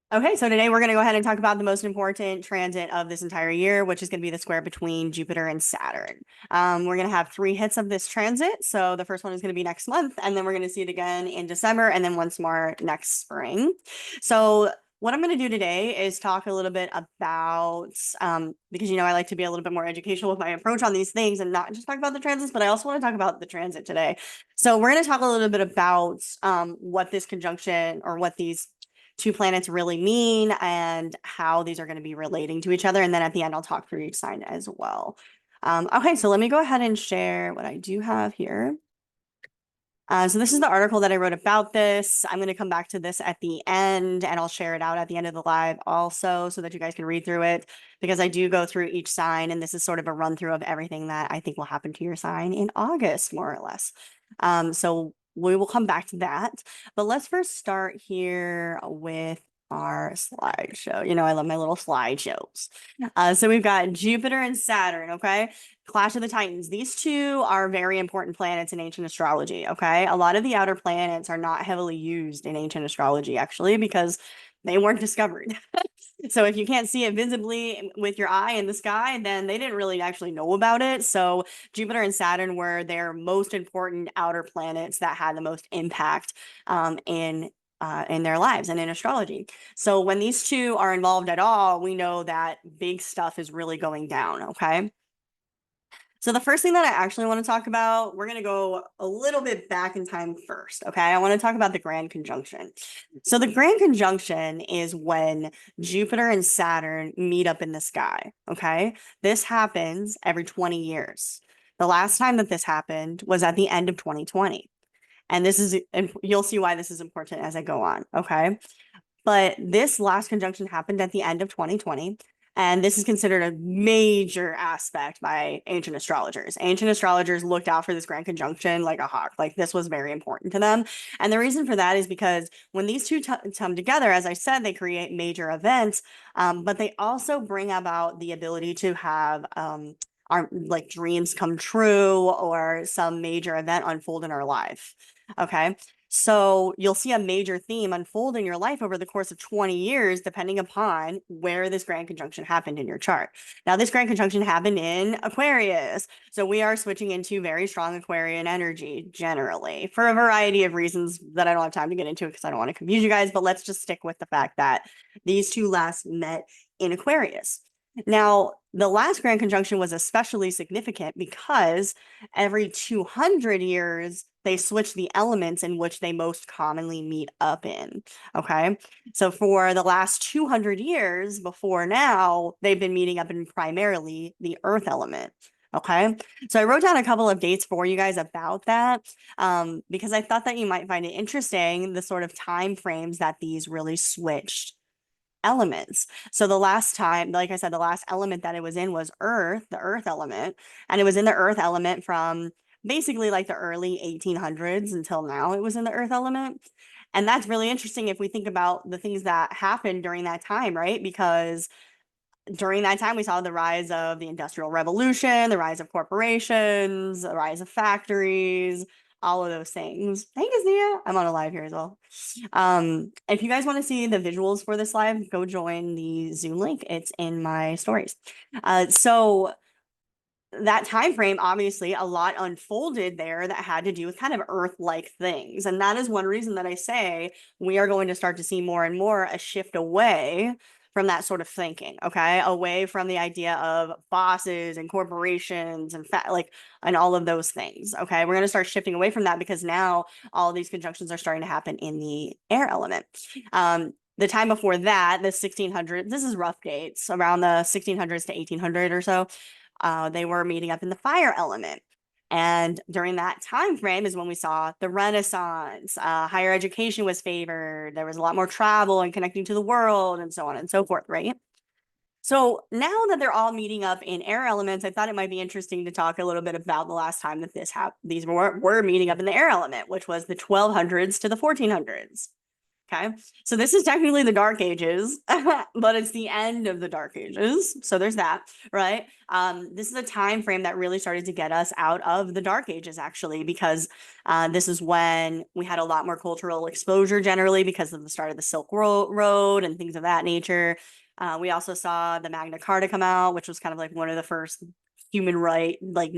Okay, so today we're going to go ahead and talk about the most important transit of this entire year, which is going to be the square between Jupiter and Saturn. We're going to have 3 hits of this transit. So the first one is going to be next month, and then we're going to see it again in December, and then once more next spring. So what I'm going to do today is talk a little bit about, because I like to be a little bit more educational with my approach on these things and not just talk about the transits, but I also want to talk about the transit today. So we're going to talk a little bit about what this conjunction or what these 2 planets really mean and how these are going to be relating to each other. And then at the end, I'll talk through each sign as well. Okay, so let me go ahead and share what I do have here. So this is the article that I wrote about this. I'm going to come back to this at the end and I'll share it out at the end of the live also so that you guys can read through it because I do go through each sign and this is sort of a run through of everything that I think will happen to your sign in August, more or less. So we will come back to that. But let's first start here with our slideshow. I love my little slideshows. So we've got Jupiter and Saturn, okay? Clash of the Titans. These two are very important planets in ancient astrology, okay? A lot of the outer planets are not heavily used in ancient astrology, actually, because they weren't discovered. So if you can't see it visibly with your eye in the sky, then they didn't really actually know about it. So Jupiter and Saturn were their most important outer planets that had the most impact in their lives and in astrology. So when these two are involved at all, we know that big stuff is really going down, okay? So the first thing that I actually want to talk about, we're going to go a little bit back in time first, okay? I want to talk about the grand conjunction. So the grand conjunction is when Jupiter and Saturn meet up in the sky, okay? This happens every 20 years. The last time that this happened was at the end of 2020. And you'll see why this is important as I go on, okay? But this last conjunction happened at the end of 2020. And this is considered a major aspect by ancient astrologers. Ancient astrologers looked out for this grand conjunction like a hawk. Like this was very important to them. And the reason for that is because when these two come together, as I said, they create major events, but they also bring about the ability to have our like dreams come true or some major event unfold in our life. Okay. So you'll see a major theme unfold in your life over the course of 20 years, depending upon where this grand conjunction happened in your chart. Now, this grand conjunction happened in Aquarius. So we are switching into very strong Aquarian energy generally for a variety of reasons that I don't have time to get into because I don't want to confuse you guys, but let's just stick with the fact that these two last met in Aquarius. Now, the last grand conjunction was especially significant because every 200 years, they switch the elements in which they most commonly meet up in. Okay. So for the last 200 years before now, they've been meeting up in primarily the earth element. Okay. So I wrote down a couple of dates for you guys about that because I thought that you might find it interesting, the sort of time frames that these really switched elements. So the last time, like I said, the last element that it was in was Earth, the Earth element, and it was in the Earth element from basically like the early 1800s until now it was in the Earth element. And that's really interesting if we think about the things that happened during that time, right? Because during that time, we saw the rise of the Industrial Revolution, the rise of corporations, the rise of factories, all of those things. Thank you, Nia. I'm on a live here as well. If you guys want to see the visuals for this live, go join the Zoom link. It's in my stories. So that time frame, obviously, a lot unfolded there that had to do with kind of Earth-like things. And that is one reason that I say we are going to start to see more and more a shift away from that sort of thinking, okay? Away from the idea of bosses and corporations and and all of those things, okay? We're going to start shifting away from that because now all of these conjunctions are starting to happen in the air element. The time before that, the 1600s, this is rough dates, around the 1600s to 1800 or so, they were meeting up in the fire element. And during that time frame is when we saw the Renaissance. Higher education was favored. There was a lot more travel and connecting to the world and so on and so forth, right? So now that they're all meeting up in air elements, I thought it might be interesting to talk a little bit about the last time that these were meeting up in the air element, which was the 1200s to the 1400s. Okay, so this is technically the Dark Ages, but it's the end of the Dark Ages. So there's that, right? This is a time frame that really started to get us out of the Dark Ages, actually, because this is when we had a lot more cultural exposure generally because of the start of the Silk Road and things of that nature. We also saw the Magna Carta come out, which was kind of like one of the first human right, like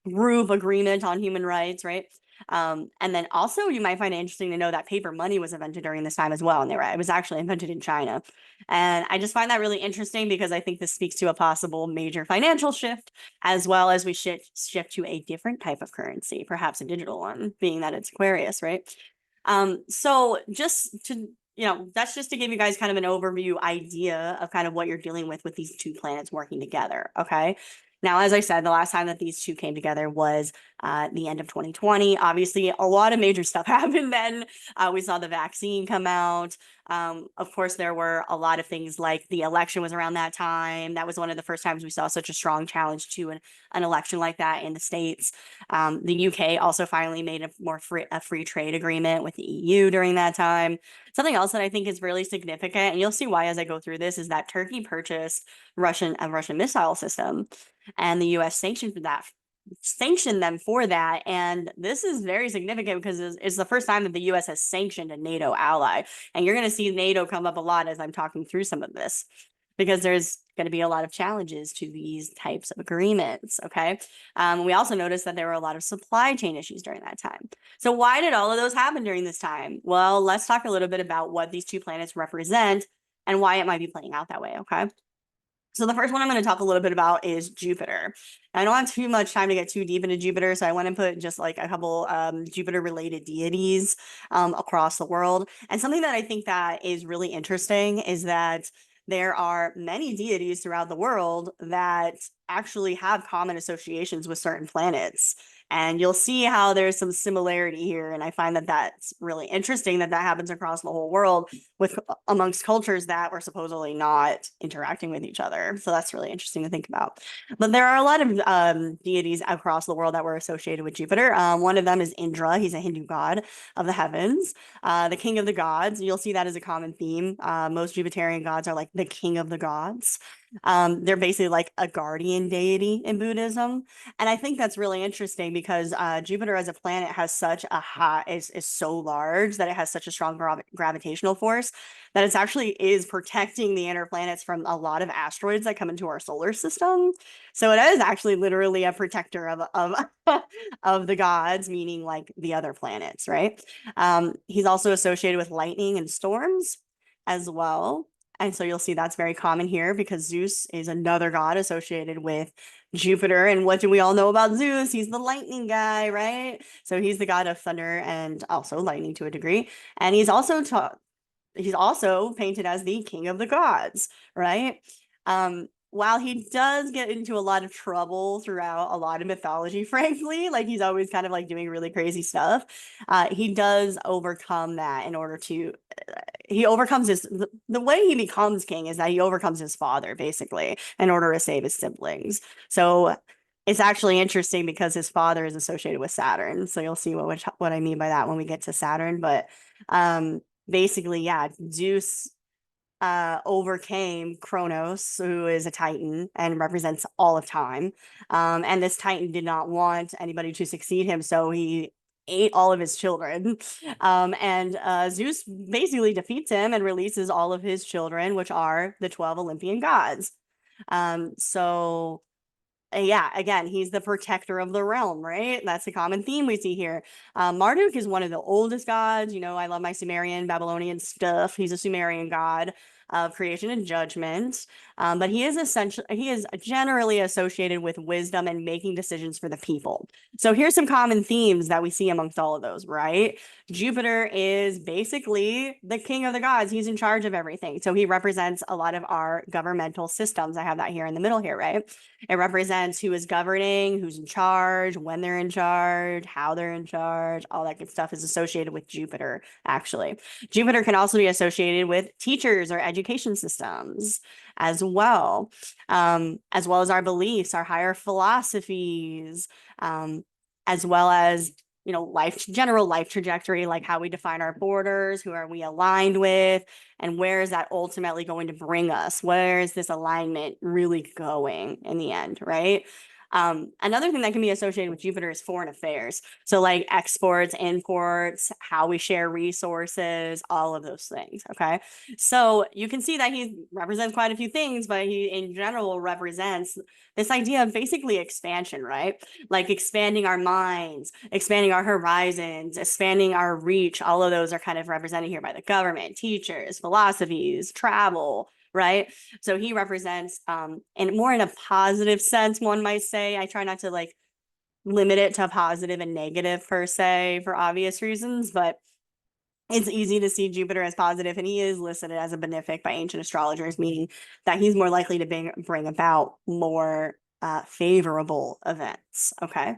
group agreement on human rights, right? And then also you might find it interesting to know that paper money was invented during this time as well. And it was actually invented in China. And I just find that really interesting because I think this speaks to a possible major financial shift, as well as we shift to a different type of currency, perhaps a digital one, being that it's Aquarius, right? So just to, that's just to give you guys kind of an overview idea of kind of what you're dealing with these two planets working together. Okay. Now, as I said, the last time that these two came together was the end of 2020. Obviously, a lot of major stuff happened then. We saw the vaccine come out. Of course, there were a lot of things like the election was around that time. That was one of the first times we saw such a strong challenge to an election like that in the States. The UK also finally made a free trade agreement with the EU during that time. Something else that I think is really significant, and you'll see why as I go through this, is that Turkey purchased a Russian missile system, and the U.S. sanctioned them for that. And this is very significant because it's the first time that the U.S. has sanctioned a NATO ally. And you're going to see NATO come up a lot as I'm talking through some of this, because there's going to be a lot of challenges to these types of agreements. Okay. We also noticed that there were a lot of supply chain issues during that time. So why did all of those happen during this time? Well, let's talk a little bit about what these two planets represent and why it might be playing out that way. Okay. So the first one I'm going to talk a little bit about is Jupiter. I don't have too much time to get too deep into Jupiter, so I want to put just like a couple Jupiter-related deities across the world. And something that I think that is really interesting is that there are many deities throughout the world that actually have common associations with certain planets. And you'll see how there's some similarity here. And I find that that's really interesting that happens across the whole world with amongst cultures that were supposedly not interacting with each other. So that's really interesting to think about. But there are a lot of deities across the world that were associated with Jupiter. One of them is Indra. He's a Hindu god of the heavens, the king of the gods. You'll see that as a common theme. Most Jupiterian gods are like the king of the gods. They're basically like a guardian deity in Buddhism. And I think that's really interesting because Jupiter as a planet has such a is so large that it has such a strong gravitational force that it's actually is protecting the inner planets from a lot of asteroids that come into our solar system. So it is actually literally a protector of of the gods, meaning like the other planets, right? He's also associated with lightning and storms as well. And so you'll see that's very common here because Zeus is another god associated with Jupiter. And what do we all know about Zeus? He's the lightning guy, right? So he's the god of thunder and also lightning to a degree. And he's also painted as the king of the gods, right? While he does get into a lot of trouble throughout a lot of mythology, frankly, like he's always kind of like doing really crazy stuff, he does overcome that in order to he overcomes the way he becomes king is that he overcomes his father basically in order to save his siblings. So it's actually interesting because his father is associated with Saturn. So you'll see what I mean by that when we get to Saturn. But basically, yeah, Zeus overcame Kronos, who is a Titan and represents all of time. And this Titan did not want anybody to succeed him, so he ate all of his children. And Zeus basically defeats him and releases all of his children, which are the 12 Olympian gods. So yeah, again, he's the protector of the realm, right? That's a common theme we see here. Marduk is one of the oldest gods. I love my Sumerian, Babylonian stuff. He's a Sumerian god of creation and judgment. But he is generally associated with wisdom and making decisions for the people. So here's some common themes that we see amongst all of those, right? Jupiter is basically the king of the gods. He's in charge of everything. So he represents a lot of our governmental systems. I have that here in the middle here, right? It represents who is governing, who's in charge, when they're in charge, how they're in charge, all that good stuff is associated with Jupiter, actually. Jupiter can also be associated with teachers or education systems as well as our beliefs, our higher philosophies, as well as general life trajectory, like how we define our borders, who are we aligned with, and where is that ultimately going to bring us? Where is this alignment really going in the end, right? Another thing that can be associated with Jupiter is foreign affairs. So like exports, imports, how we share resources, all of those things. Okay. So you can see that he represents quite a few things, but he in general represents this idea of basically expansion, right? Like expanding our minds, expanding our horizons, expanding our reach. All of those are kind of represented here by the government, teachers, philosophies, travel, right? So he represents, and more in a positive sense, one might say. I try not to like limit it to positive and negative per se for obvious reasons, but it's easy to see Jupiter as positive, and he is listed as a benefic by ancient astrologers, meaning that he's more likely to bring about more favorable events. Okay.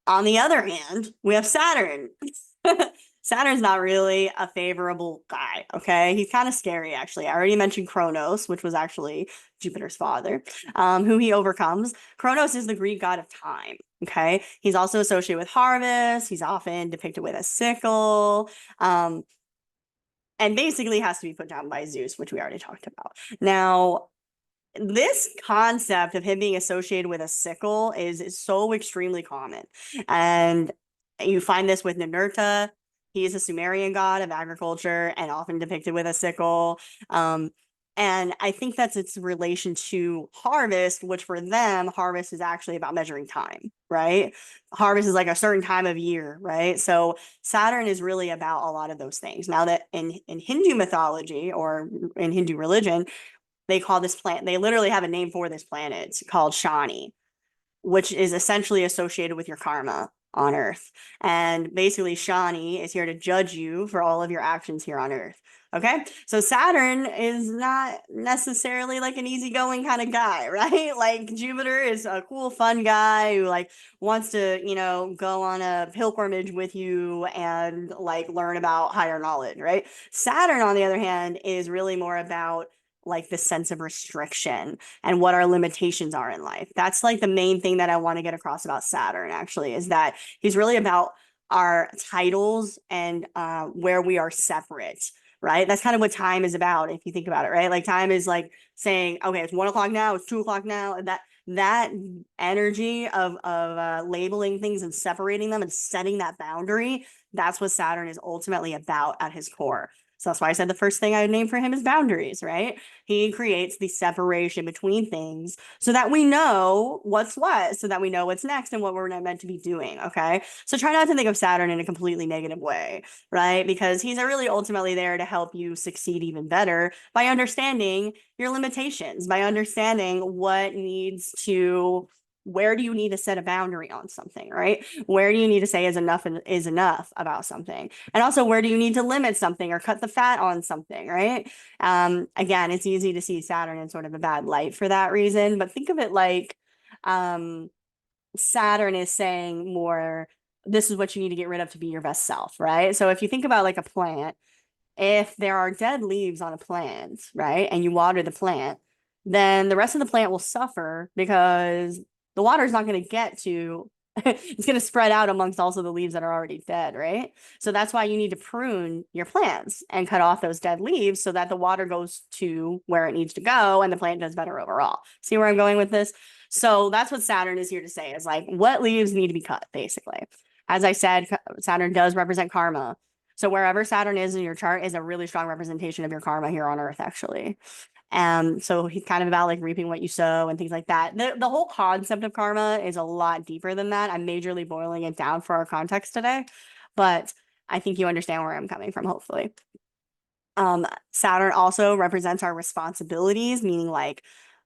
On the other hand, we have Saturn. Saturn's not really a favorable guy, okay? He's kind of scary, actually. I already mentioned Kronos, which was actually Jupiter's father, who he overcomes. Kronos is the Greek god of time, okay? He's also associated with harvest. He's often depicted with a sickle, and basically has to be put down by Zeus, which we already talked about. Now, this concept of him being associated with a sickle is so extremely common. And you find this with Ninurta. He is a Sumerian god of agriculture and often depicted with a sickle. And I think that's its relation to harvest, which for them, harvest is actually about measuring time, right? Harvest is like a certain time of year, right? So Saturn is really about a lot of those things. Now that in Hindu mythology or in Hindu religion, they call this planet, they literally have a name for this planet. It's called Shani, which is essentially associated with your karma on Earth. And basically, Shani is here to judge you for all of your actions here on Earth. Okay. So Saturn is not necessarily like an easygoing kind of guy, right? Like Jupiter is a cool, fun guy who like wants to, go on a pilgrimage with you and like learn about higher knowledge, right? Saturn, on the other hand, is really more about like the sense of restriction and what our limitations are in life. That's like the main thing that I want to get across about Saturn, actually, is that he's really about our titles and where we are separate, right? That's kind of what time is about, if you think about it, right? Like time is like saying, okay, it's 1 o'clock now, it's 2 o'clock now, and that energy of labeling things and separating them and setting that boundary, that's what Saturn is ultimately about at his core. So that's why I said the first thing I would name for him is boundaries, right? He creates the separation between things so that we know what's what, so that we know what's next and what we're not meant to be doing, okay? So try not to think of Saturn in a completely negative way, right? Because he's really ultimately there to help you succeed even better by understanding your limitations, by understanding where do you need to set a boundary on something, right? Where do you need to say is enough about something? And also, where do you need to limit something or cut the fat on something, right? Again, it's easy to see Saturn in sort of a bad light for that reason, but think of it like Saturn is saying more, this is what you need to get rid of to be your best self, right? So if you think about like a plant, if there are dead leaves on a plant, right, and you water the plant, then the rest of the plant will suffer because the water is not going to get to it's going to spread out amongst also the leaves that are already dead, right? So that's why you need to prune your plants and cut off those dead leaves so that the water goes to where it needs to go and the plant does better overall. See where I'm going with this? So that's what Saturn is here to say, is like what leaves need to be cut, basically. As I said, Saturn does represent karma. So wherever Saturn is in your chart is a really strong representation of your karma here on Earth, actually. So he's kind of about like reaping what you sow and things like that. The whole concept of karma is a lot deeper than that. I'm majorly boiling it down for our context today, but I think you understand where I'm coming from, hopefully. Saturn also represents our responsibilities, meaning like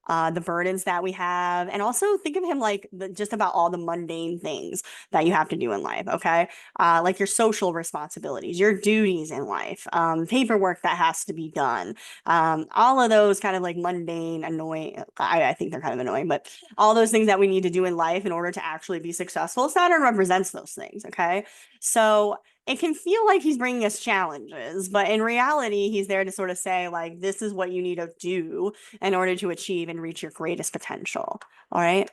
the burdens that we have, and also think of him like just about all the mundane things that you have to do in life, okay? Like your social responsibilities, your duties in life, paperwork that has to be done, all of those kind of like mundane, annoying, I think they're kind of annoying, but all those things that we need to do in life in order to actually be successful, Saturn represents those things, okay? So it can feel like he's bringing us challenges, but in reality, he's there to sort of say, like, this is what you need to do in order to achieve and reach your greatest potential. All right.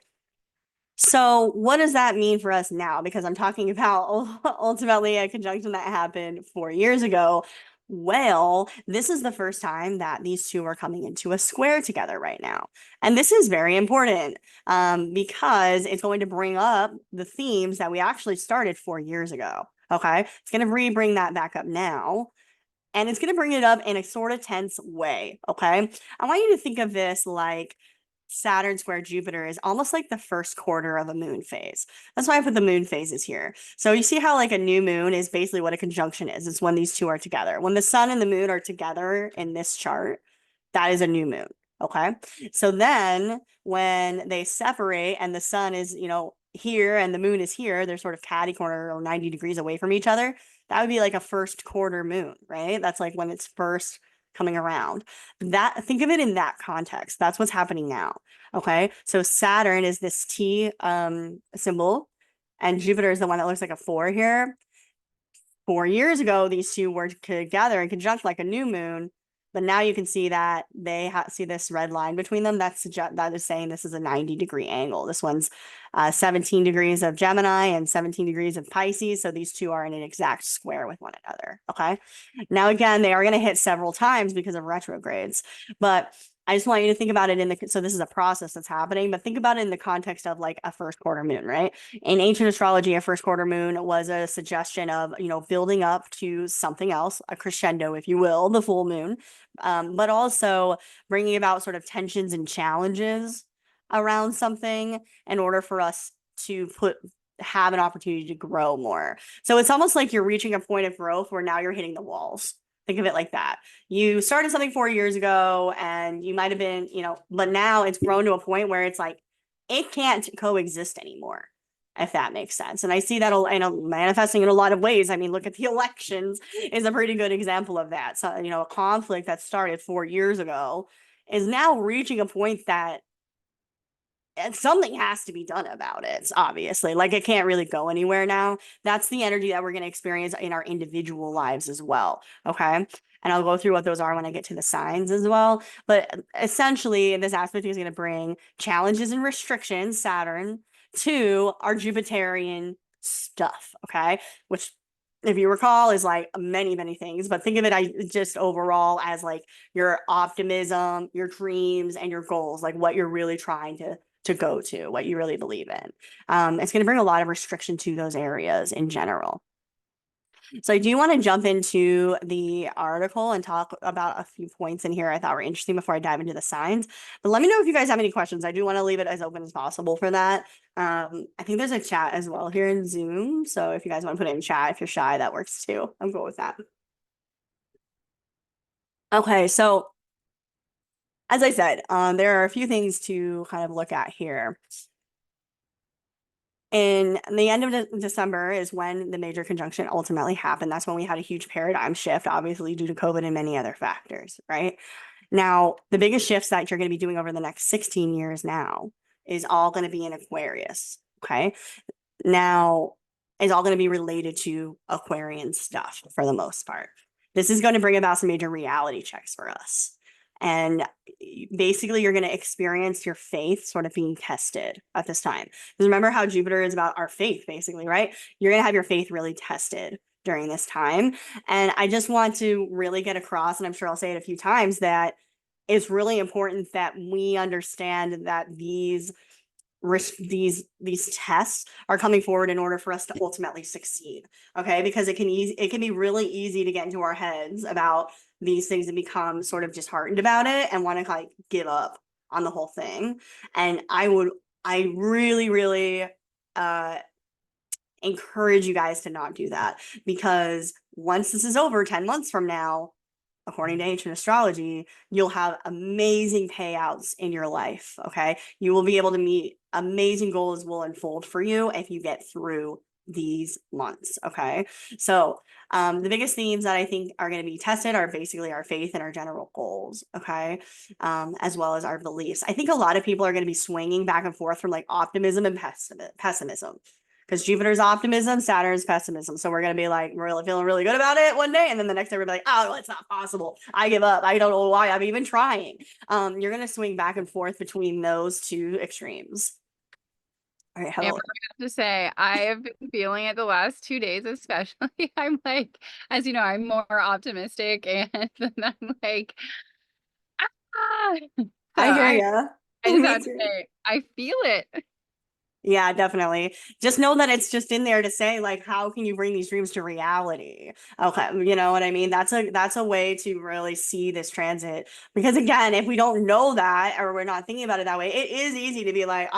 So what does that mean for us now? Because I'm talking about ultimately a conjunction that happened 4 years ago. Well, this is the first time that these two are coming into a square together right now. And this is very important because it's going to bring up the themes that we actually started 4 years ago. Okay. It's going to bring that back up now. And it's going to bring it up in a sort of tense way. Okay. I want you to think of this like Saturn square Jupiter is almost like the first quarter of a moon phase. That's why I put the moon phases here. So you see how like a new moon is basically what a conjunction is. It's when these two are together. When the sun and the moon are together in this chart, that is a new moon. Okay. So then when they separate and the sun is, here and the moon is here, they're sort of catty corner or 90 degrees away from each other. That would be like a first quarter moon, right? That's like when it's first coming around. Think of it in that context. That's what's happening now. Okay. So Saturn is this T symbol, and Jupiter is the one that looks like a 4 here. 4 years ago, these two were together in conjunct like a new moon. But now you can see that they see this red line between them. That is saying this is a 90-degree angle. This one's 17 degrees of Gemini and 17 degrees of Pisces. So these two are in an exact square with one another. Okay. Now, again, they are going to hit several times because of retrogrades. But I just want you to think about it so this is a process that's happening, but think about it in the context of like a first quarter moon, right? In ancient astrology, a first quarter moon was a suggestion of, building up to something else, a crescendo, if you will, the full moon, but also bringing about sort of tensions and challenges around something in order for us to have an opportunity to grow more. So it's almost like you're reaching a point of growth where now you're hitting the walls. Think of it like that. You started something 4 years ago and you might have been, but now it's grown to a point where it's like, it can't coexist anymore, if that makes sense. And I see that manifesting in a lot of ways. I mean, look at the elections is a pretty good example of that. So, a conflict that started 4 years ago is now reaching a point that something has to be done about it, obviously. Like, it can't really go anywhere now. That's the energy that we're going to experience in our individual lives as well. Okay. And I'll go through what those are when I get to the signs as well. But essentially, this aspect is going to bring challenges and restrictions, Saturn, to our Jupiterian stuff. Okay. Which, if you recall, is like many, many things. But think of it just overall as like your optimism, your dreams, and your goals, like what you're really trying to go to, what you really believe in. It's going to bring a lot of restriction to those areas in general. So I do want to jump into the article and talk about a few points in here I thought were interesting before I dive into the signs. But let me know if you guys have any questions. I do want to leave it as open as possible for that. I think there's a chat as well here in Zoom. So if you guys want to put it in chat, if you're shy, that works too. I'm cool with that. Okay, so as I said, there are a few things to kind of look at here. In the end of December is when the major conjunction ultimately happened. That's when we had a huge paradigm shift, obviously due to COVID and many other factors, right? Now, the biggest shifts that you're going to be doing over the next 16 years now is all going to be in Aquarius, okay? Now, is all going to be related to Aquarian stuff for the most part. This is going to bring about some major reality checks for us. And basically, you're going to experience your faith sort of being tested at this time. Because remember how Jupiter is about our faith, basically, right? You're going to have your faith really tested during this time. And I just want to really get across, and I'm sure I'll say it a few times, that it's really important that we understand that these tests are coming forward in order for us to ultimately succeed. Okay, because it can be really easy to get into our heads about these things and become sort of disheartened about it and want to like give up on the whole thing. And I really, really encourage you guys to not do that, because once this is over 10 months from now, according to ancient astrology, you'll have amazing payouts in your life. Okay. You will be able to meet amazing goals will unfold for you if you get through these months. Okay. So, the biggest themes that I think are going to be tested are basically our faith and our general goals. Okay. As well as our beliefs. I think a lot of people are going to be swinging back and forth from like optimism and pessimism. Because Jupiter's optimism, Saturn's pessimism. So we're going to be like, really feeling really good about it one day. And then the next day we're like, oh, well, it's not possible. I give up. I don't know why I'm even trying. You're going to swing back and forth between those two extremes. All right, Amber, hello. I have to say, I have been feeling it the last 2 days, especially. I'm like, as you know, I'm more optimistic, and then I'm like, ah. So I hear ya. I just Me have to too. say, I feel it. Yeah, definitely. Just know that it's just in there to say, like, how can you bring these dreams to reality? Okay, you know what I mean? That's a way to really see this transit. Because again, if we don't know that or we're not thinking about it that way, it is easy to be like,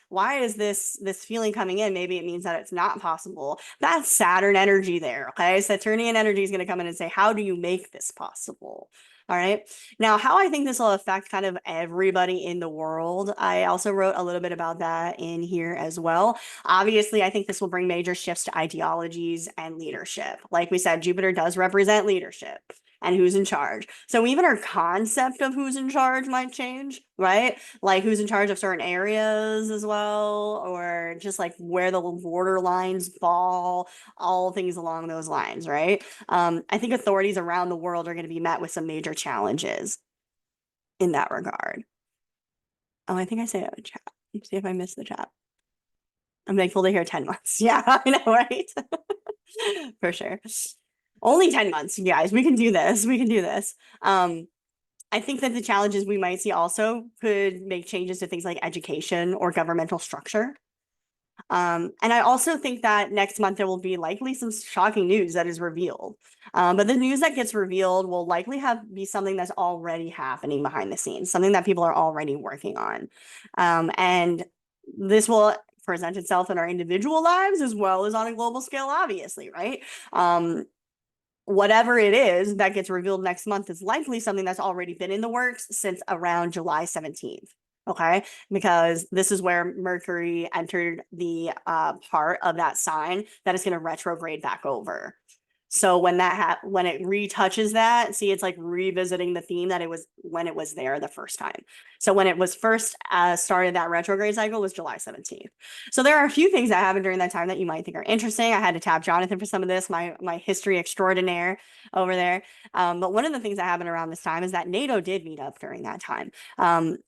why is this feeling coming in? Maybe it means that it's not possible. That's Saturn energy there. Okay. Saturnian energy is going to come in and say, how do you make this possible? All right. Now, how I think this will affect kind of everybody in the world, I also wrote a little bit about that in here as well. Obviously, I think this will bring major shifts to ideologies and leadership. Like we said, Jupiter does represent leadership and who's in charge. So even our concept of who's in charge might change, right? Like who's in charge of certain areas as well, or just like where the border lines fall, all things along those lines, right? I think authorities around the world are going to be met with some major challenges in that regard. Oh, I think I say it in chat. Let's see if I missed the chat. I'm thankful to hear 10 months. Yeah, I know, right? For sure. Only 10 months, you guys. We can do this. We can do this. I think that the challenges we might see also could make changes to things like education or governmental structure. And I also think that next month there will be likely some shocking news that is revealed. But the news that gets revealed will likely be something that's already happening behind the scenes, something that people are already working on. And this will present itself in our individual lives as well as on a global scale, obviously, right? Whatever it is that gets revealed next month is likely something that's already been in the works since around July 17th. Okay, because this is where Mercury entered the part of that sign that is going to retrograde back over. So when it retouches that, see, it's like revisiting the theme that it was when it was there the first time. So when it was first started, that retrograde cycle was July 17th. So there are a few things that happened during that time that you might think are interesting. I had to tap Jonathan for some of this, my history extraordinaire over there. But one of the things that happened around this time is that NATO did meet up during that time.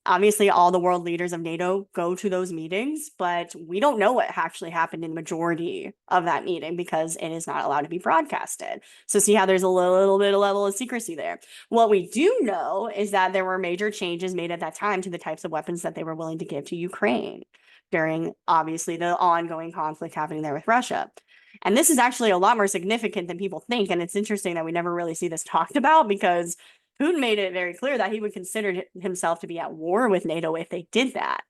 Obviously, all the world leaders of NATO go to those meetings, but we don't know what actually happened in the majority of that meeting because it is not allowed to be broadcasted. So see how there's a little bit of level of secrecy there. What we do know is that there were major changes made at that time to the types of weapons that they were willing to give to Ukraine during obviously the ongoing conflict happening there with Russia. And this is actually a lot more significant than people think. And it's interesting that we never really see this talked about because Putin made it very clear that he would consider himself to be at war with NATO if they did that.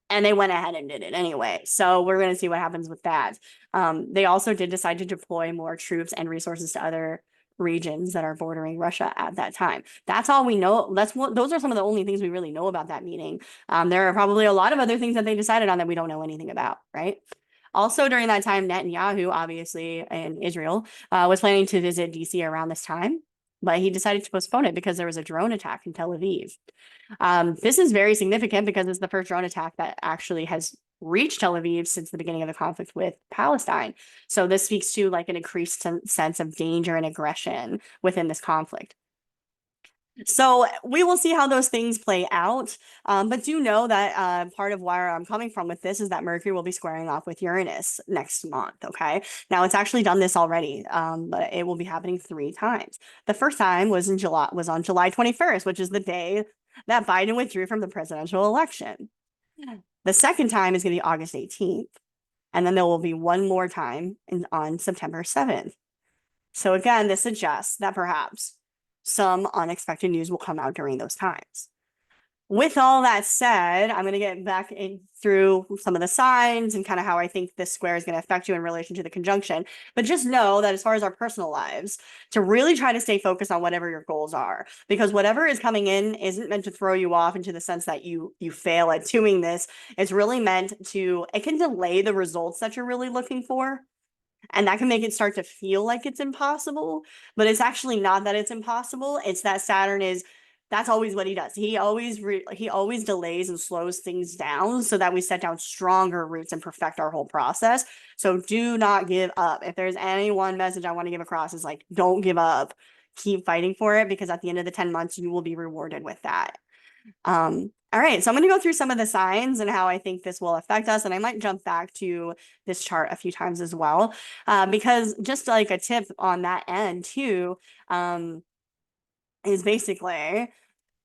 And they went ahead and did it anyway. So we're going to see what happens with that. They also did decide to deploy more troops and resources to other regions that are bordering Russia at that time. That's all we know. Those are some of the only things we really know about that meeting. There are probably a lot of other things that they decided on that we don't know anything about, right? Also, during that time, Netanyahu, obviously in Israel, was planning to visit DC around this time, but he decided to postpone it because there was a drone attack in Tel Aviv. This is very significant because it's the first drone attack that actually has reached Tel Aviv since the beginning of the conflict with Palestine. So this speaks to like an increased sense of danger and aggression within this conflict. So we will see how those things play out. But do know that part of where I'm coming from with this is that Mercury will be squaring off with Uranus next month. Okay. Now it's actually done this already, but it will be happening 3 times. The first time was on July 21st, which is the day that Biden withdrew from the presidential election. The second time is going to be August 18th. And then there will be one more time on September 7th. So again, this suggests that perhaps some unexpected news will come out during those times. With all that said, I'm going to get back through some of the signs and kind of how I think this square is going to affect you in relation to the conjunction. But just know that as far as our personal lives, to really try to stay focused on whatever your goals are, because whatever is coming in isn't meant to throw you off into the sense that you fail at doing this. It's really meant to, it can delay the results that you're really looking for. And that can make it start to feel like it's impossible, but it's actually not that it's impossible. It's that that's always what he does. He always delays and slows things down so that we set down stronger roots and perfect our whole process. So do not give up. If there's any one message I want to give across is like, don't give up. Keep fighting for it because at the end of the 10 months, you will be rewarded with that. All right, so I'm going to go through some of the signs and how I think this will affect us. And I might jump back to this chart a few times as well, because just like a tip on that end too, is basically,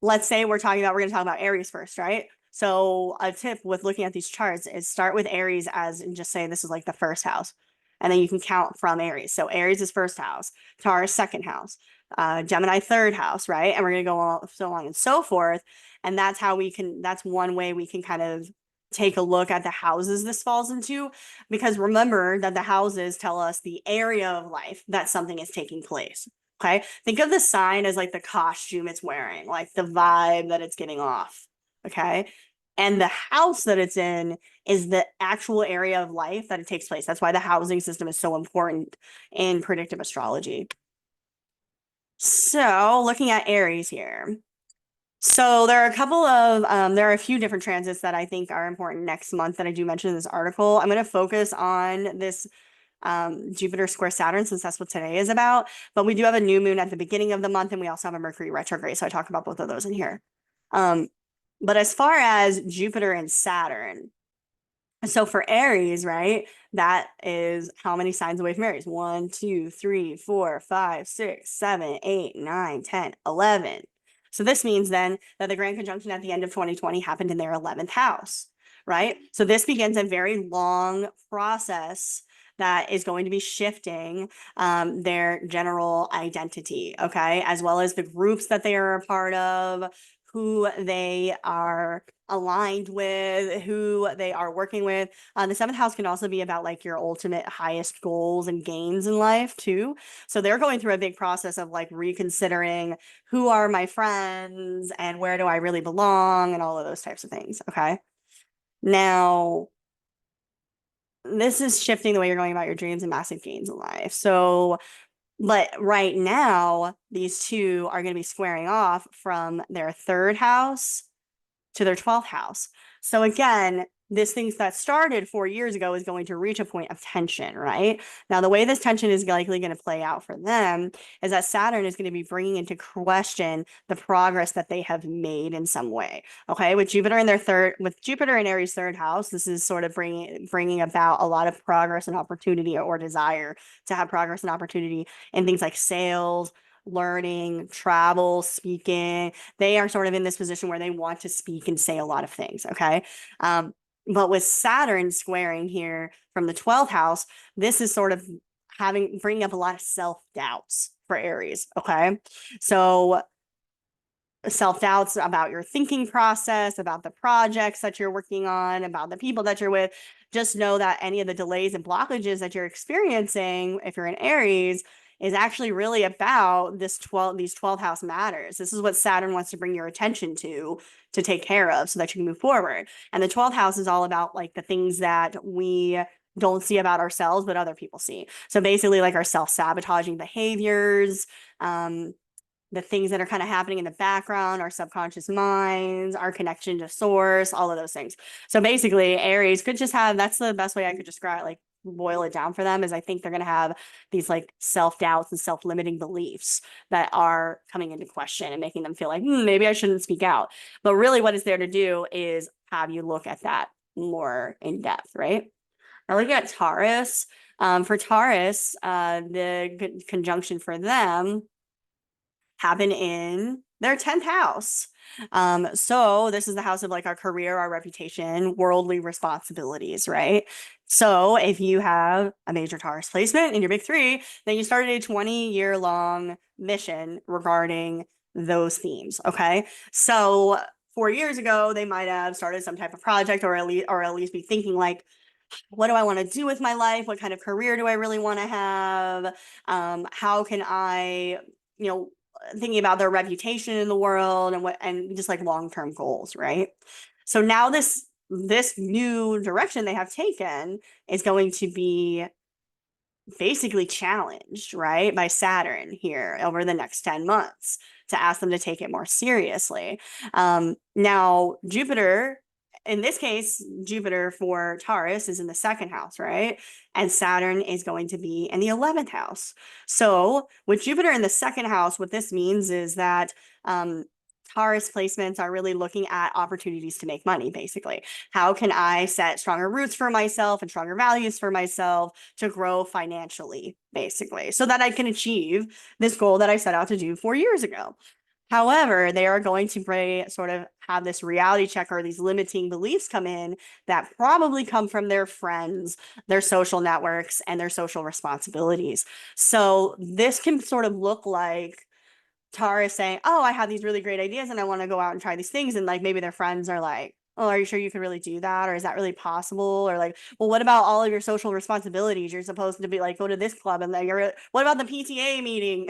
let's say we're going to talk about Aries first, right? So a tip with looking at these charts is start with Aries as, and just say this is like the first house. And then you can count from Aries. So Aries is first house, Taurus second house, Gemini third house, right? And we're going to go on so on and so forth. And that's how that's one way we can kind of take a look at the houses this falls into. Because remember that the houses tell us the area of life that something is taking place. Okay. Think of the sign as like the costume it's wearing, like the vibe that it's getting off. Okay. And the house that it's in is the actual area of life that it takes place. That's why the housing system is so important in predictive astrology. So looking at Aries here. So there are a few different transits that I think are important next month that I do mention in this article. I'm going to focus on this Jupiter square Saturn, since that's what today is about. But we do have a new moon at the beginning of the month, and we also have a Mercury retrograde. So I talk about both of those in here. But as far as Jupiter and Saturn, so for Aries, right, that is how many signs away from Aries? 1, 2, 3, 4, 5, 6, 7, 8, 9, 10, 11. So this means then that the grand conjunction at the end of 2020 happened in their 11th house, right? So this begins a very long process that is going to be shifting their general identity, okay, as well as the groups that they are a part of, who they are aligned with, who they are working with. The seventh house can also be about like your ultimate highest goals and gains in life too. So they're going through a big process of like reconsidering who are my friends and where do I really belong and all of those types of things. Okay. Now, this is shifting the way you're going about your dreams and massive gains in life. So, but right now, these two are going to be squaring off from their third house to their 12th house. So again, this thing that started 4 years ago is going to reach a point of tension, right? Now, the way this tension is likely going to play out for them is that Saturn is going to be bringing into question the progress that they have made in some way. Okay, with Jupiter in Aries third house, this is sort of bringing about a lot of progress and opportunity or desire to have progress and opportunity in things like sales, learning, travel, speaking. They are sort of in this position where they want to speak and say a lot of things. Okay. But with Saturn squaring here from the 12th house, this is sort of bringing up a lot of self-doubts for Aries. Okay. So self-doubts about your thinking process, about the projects that you're working on, about the people that you're with. Just know that any of the delays and blockages that you're experiencing, if you're in Aries, is actually really about these 12th house matters. This is what Saturn wants to bring your attention to take care of so that you can move forward. And the 12th house is all about like the things that we don't see about ourselves, but other people see. So basically like our self-sabotaging behaviors, the things that are kind of happening in the background, our subconscious minds, our connection to source, all of those things. So basically Aries could just have, that's the best way I could describe, like boil it down for them, is I think they're going to have these like self-doubts and self-limiting beliefs that are coming into question and making them feel like, maybe I shouldn't speak out. But really what it's there to do is have you look at that more in depth, right? Now looking at Taurus, for Taurus, the conjunction for them happen in their 10th house. So this is the house of like our career, our reputation, worldly responsibilities, right? So if you have a major Taurus placement in your big three, then you started a 20-year-long mission regarding those themes. Okay. So 4 years ago, they might have started some type of project or at least be thinking like, what do I want to do with my life? What kind of career do I really want to have? How can I, thinking about their reputation in the world and just like long-term goals, right? So now this new direction they have taken is going to be basically challenged, right, by Saturn here over the next 10 months to ask them to take it more seriously. Now, Jupiter, in this case, Jupiter for Taurus is in the second house, right? And Saturn is going to be in the 11th house. So with Jupiter in the second house, what this means is that Taurus placements are really looking at opportunities to make money, basically. How can I set stronger roots for myself and stronger values for myself to grow financially, basically, so that I can achieve this goal that I set out to do 4 years ago. However, they are going to sort of have this reality check or these limiting beliefs come in that probably come from their friends, their social networks, and their social responsibilities. So this can sort of look like Taurus saying, "Oh, I have these really great ideas and I want to go out and try these things." And like maybe their friends are like, "Oh, are you sure you could really do that? Or is that really possible?" Or like, "Well, what about all of your social responsibilities? You're supposed to be like, go to this club and then what about the PTA meeting?"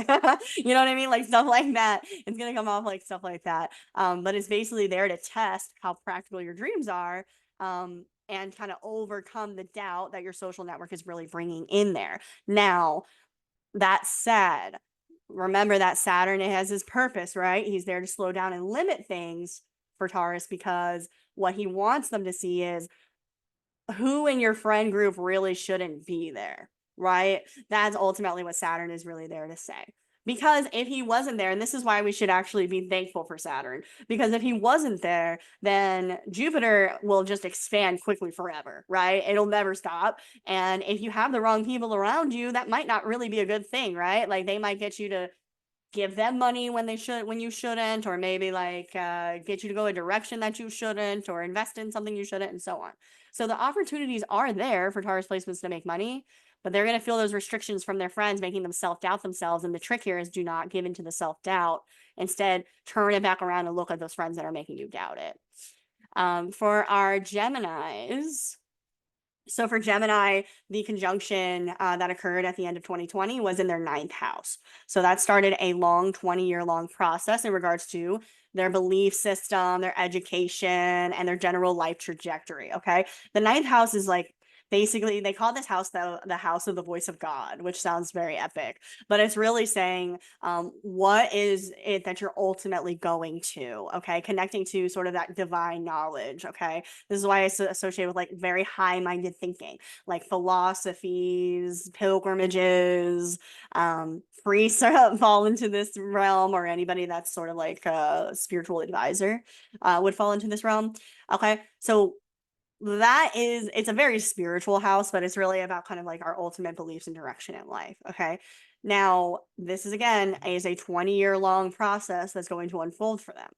You know what I mean? Like stuff like that. It's going to come off like stuff like that. But it's basically there to test how practical your dreams are. And kind of overcome the doubt that your social network is really bringing in there. Now, that said, remember that Saturn has his purpose, right? He's there to slow down and limit things for Taurus, because what he wants them to see is who in your friend group really shouldn't be there, right? That's ultimately what Saturn is really there to say. Because if he wasn't there, and this is why we should actually be thankful for Saturn, because if he wasn't there, then Jupiter will just expand quickly forever, right? It'll never stop. And if you have the wrong people around you, that might not really be a good thing, right? Like they might get you to give them money when you shouldn't, or maybe like get you to go a direction that you shouldn't, or invest in something you shouldn't, and so on. So the opportunities are there for Taurus placements to make money, but they're going to feel those restrictions from their friends, making them self-doubt themselves. And the trick here is do not give into the self-doubt. Instead, turn it back around and look at those friends that are making you doubt it. For our Geminis, so for Gemini, the conjunction that occurred at the end of 2020 was in their 9th house. So that started a long 20-year-long process in regards to their belief system, their education, and their general life trajectory. Okay. The 9th house is like, basically, they call this house the house of the voice of God, which sounds very epic, but it's really saying what is it that you're ultimately going to, okay? Connecting to sort of that divine knowledge, okay? This is why I associate with like very high-minded thinking, like philosophies, pilgrimages, priests fall into this realm, or anybody that's sort of like a spiritual advisor would fall into this realm. Okay, so it's a very spiritual house, but it's really about kind of like our ultimate beliefs and direction in life. Okay. Now, this is again is a 20-year long process that's going to unfold for them.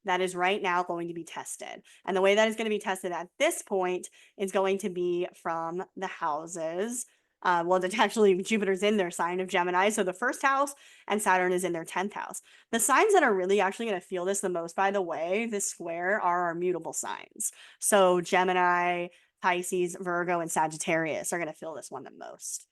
That is right now going to be tested. And the way that is going to be tested at this point is going to be from the houses. Well, it's actually Jupiter's in their sign of Gemini. So the first house, and Saturn is in their 10th house. The signs that are really actually going to feel this the most, by the way, this square, are our mutable signs. So Gemini, Pisces, Virgo, and Sagittarius are going to feel this one the most.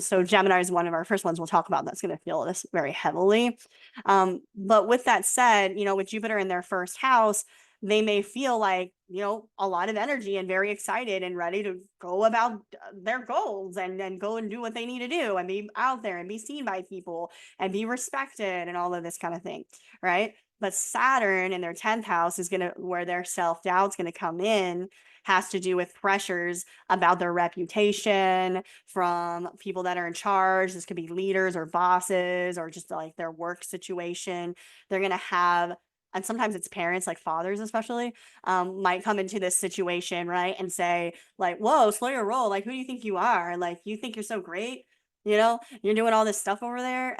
So Gemini is one of our first ones we'll talk about that's going to feel this very heavily. But with that said, with Jupiter in their first house, they may feel like, a lot of energy and very excited and ready to go about their goals and go and do what they need to do and be out there and be seen by people and be respected and all of this kind of thing, right? But Saturn in their 10th house is where their self-doubt's going to come in, has to do with pressures about their reputation from people that are in charge. This could be leaders or bosses, or just like their work situation. They're going to have, and sometimes it's parents, like fathers especially, might come into this situation, right, and say like, "Whoa, slow your roll. Like, who do you think you are? Like, you think you're so great? You're doing all this stuff over there,"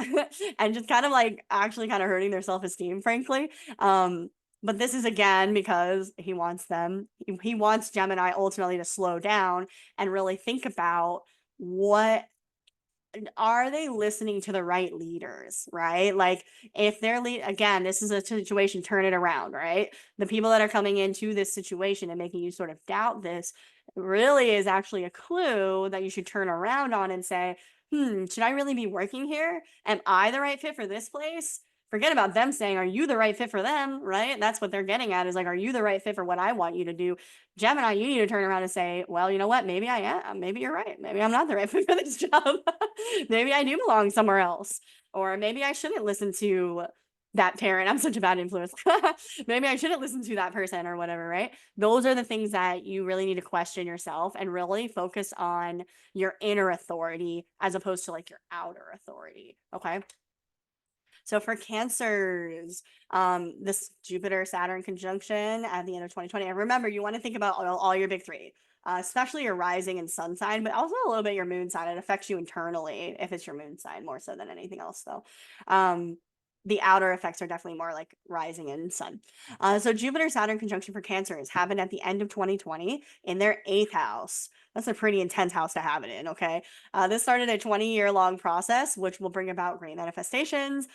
and just kind of like actually kind of hurting their self-esteem, frankly. But this is again because he wants Gemini ultimately to slow down and really think about, what are they listening to the right leaders, right? Like if they're again, this is a situation, turn it around, right? The people that are coming into this situation and making you sort of doubt this really is actually a clue that you should turn around on and say, should I really be working here? Am I the right fit for this place? Forget about them saying, are you the right fit for them, right? That's what they're getting at, is like, are you the right fit for what I want you to do? Gemini, you need to turn around and say, well, you know what? Maybe I am. Maybe you're right. Maybe I'm not the right fit for this job. Maybe I do belong somewhere else. Or maybe I shouldn't listen to that parent. I'm such a bad influence. Maybe I shouldn't listen to that person or whatever, right? Those are the things that you really need to question yourself and really focus on your inner authority as opposed to like your outer authority. Okay. So for Cancers, this Jupiter Saturn conjunction at the end of 2020, and remember, you want to think about all your big three, especially your rising and sun sign, but also a little bit your moon sign. It affects you internally if it's your moon sign more so than anything else, though. The outer effects are definitely more like rising and sun. So Jupiter Saturn conjunction for Cancers happened at the end of 2020 in their 8th house. That's a pretty intense house to have it in, okay? This started a 20-year-long process, which will bring about great manifestations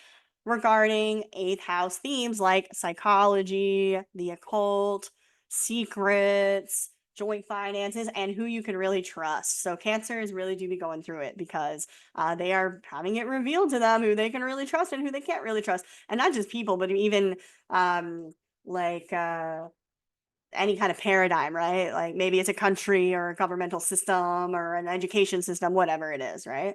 regarding 8th house themes like psychology, the occult, secrets, joint finances, and who you can really trust. So Cancers really do be going through it because they are having it revealed to them who they can really trust and who they can't really trust. And not just people, but even like any kind of paradigm, right? Like maybe it's a country or a governmental system or an education system, whatever it is, right?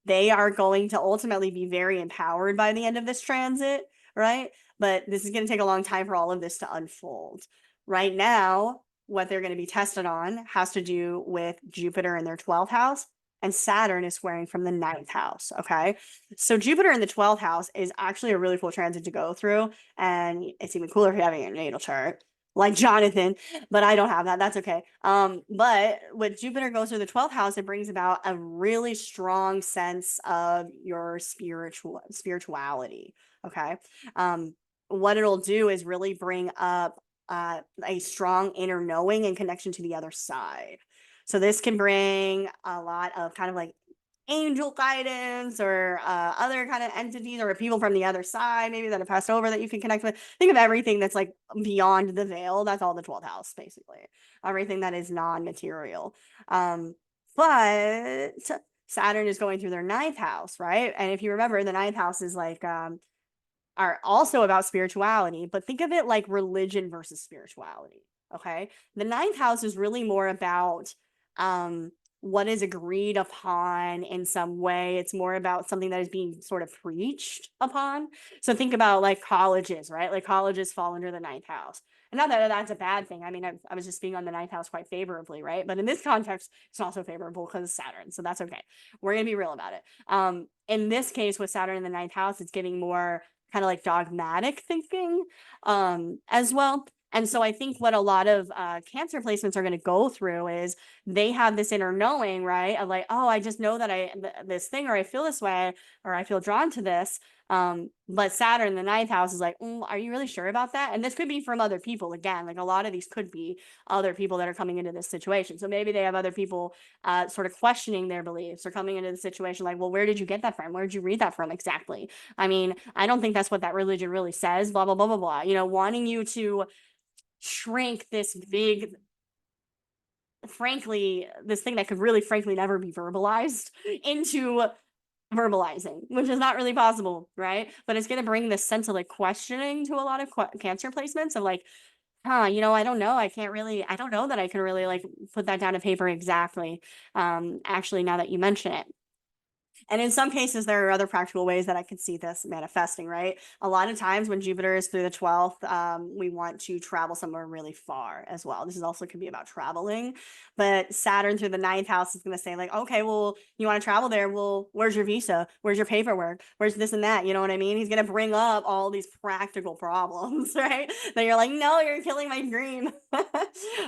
They are going to ultimately be very empowered by the end of this transit, right? But this is going to take a long time for all of this to unfold. Right now, what they're going to be tested on has to do with Jupiter in their 12th house, and Saturn is squaring from the 9th house. Okay. So Jupiter in the 12th house is actually a really cool transit to go through. And it's even cooler if you're having a natal chart like Jonathan, but I don't have that. That's okay. But when Jupiter goes through the 12th house, it brings about a really strong sense of your spirituality. Okay. What it'll do is really bring up a strong inner knowing and connection to the other side. So this can bring a lot of kind of like angel guidance or other kind of entities or people from the other side maybe that have passed over that you can connect with. Think of everything that's like beyond the veil. That's all the 12th house, basically. Everything that is non-material. But Saturn is going through their 9th house, right? And if you remember, the 9th house is like are also about spirituality, but think of it like religion versus spirituality. Okay. The 9th house is really more about what is agreed upon in some way. It's more about something that is being sort of preached upon. So think about like colleges, right? Like colleges fall under the 9th house. And not that that's a bad thing. I mean, I was just speaking on the 9th house quite favorably, right? But in this context, it's also favorable because of Saturn. So that's okay. We're going to be real about it. In this case, with Saturn in the 9th house, it's getting more kind of like dogmatic thinking as well. And so I think what a lot of Cancer placements are going to go through is they have this inner knowing, right? Of like, oh, I just know that this thing, or I feel this way, or I feel drawn to this. But Saturn, the 9th house, is like, are you really sure about that? And this could be from other people. Again, like a lot of these could be other people that are coming into this situation. So maybe they have other people sort of questioning their beliefs or coming into the situation like, well, where did you get that from? Where did you read that from exactly? I mean, I don't think that's what that religion really says, blah, blah, blah, blah, blah. You know, wanting you to shrink this big, frankly, this thing that could really frankly never be verbalized into verbalizing, which is not really possible, right? But it's going to bring this sense of like questioning to a lot of Cancer placements of like, you know, I don't know. I don't know that I can really like put that down to paper exactly. Actually, now that you mention it. And in some cases, there are other practical ways that I could see this manifesting, right? A lot of times when Jupiter is through the 12th, we want to travel somewhere really far as well. This is also could be about traveling, but Saturn through the 9th house is going to say like, okay, well, you want to travel there? Well, where's your visa? Where's your paperwork? Where's this and that? You know what I mean? He's going to bring up all these practical problems, right? That you're like, no, you're killing my dream.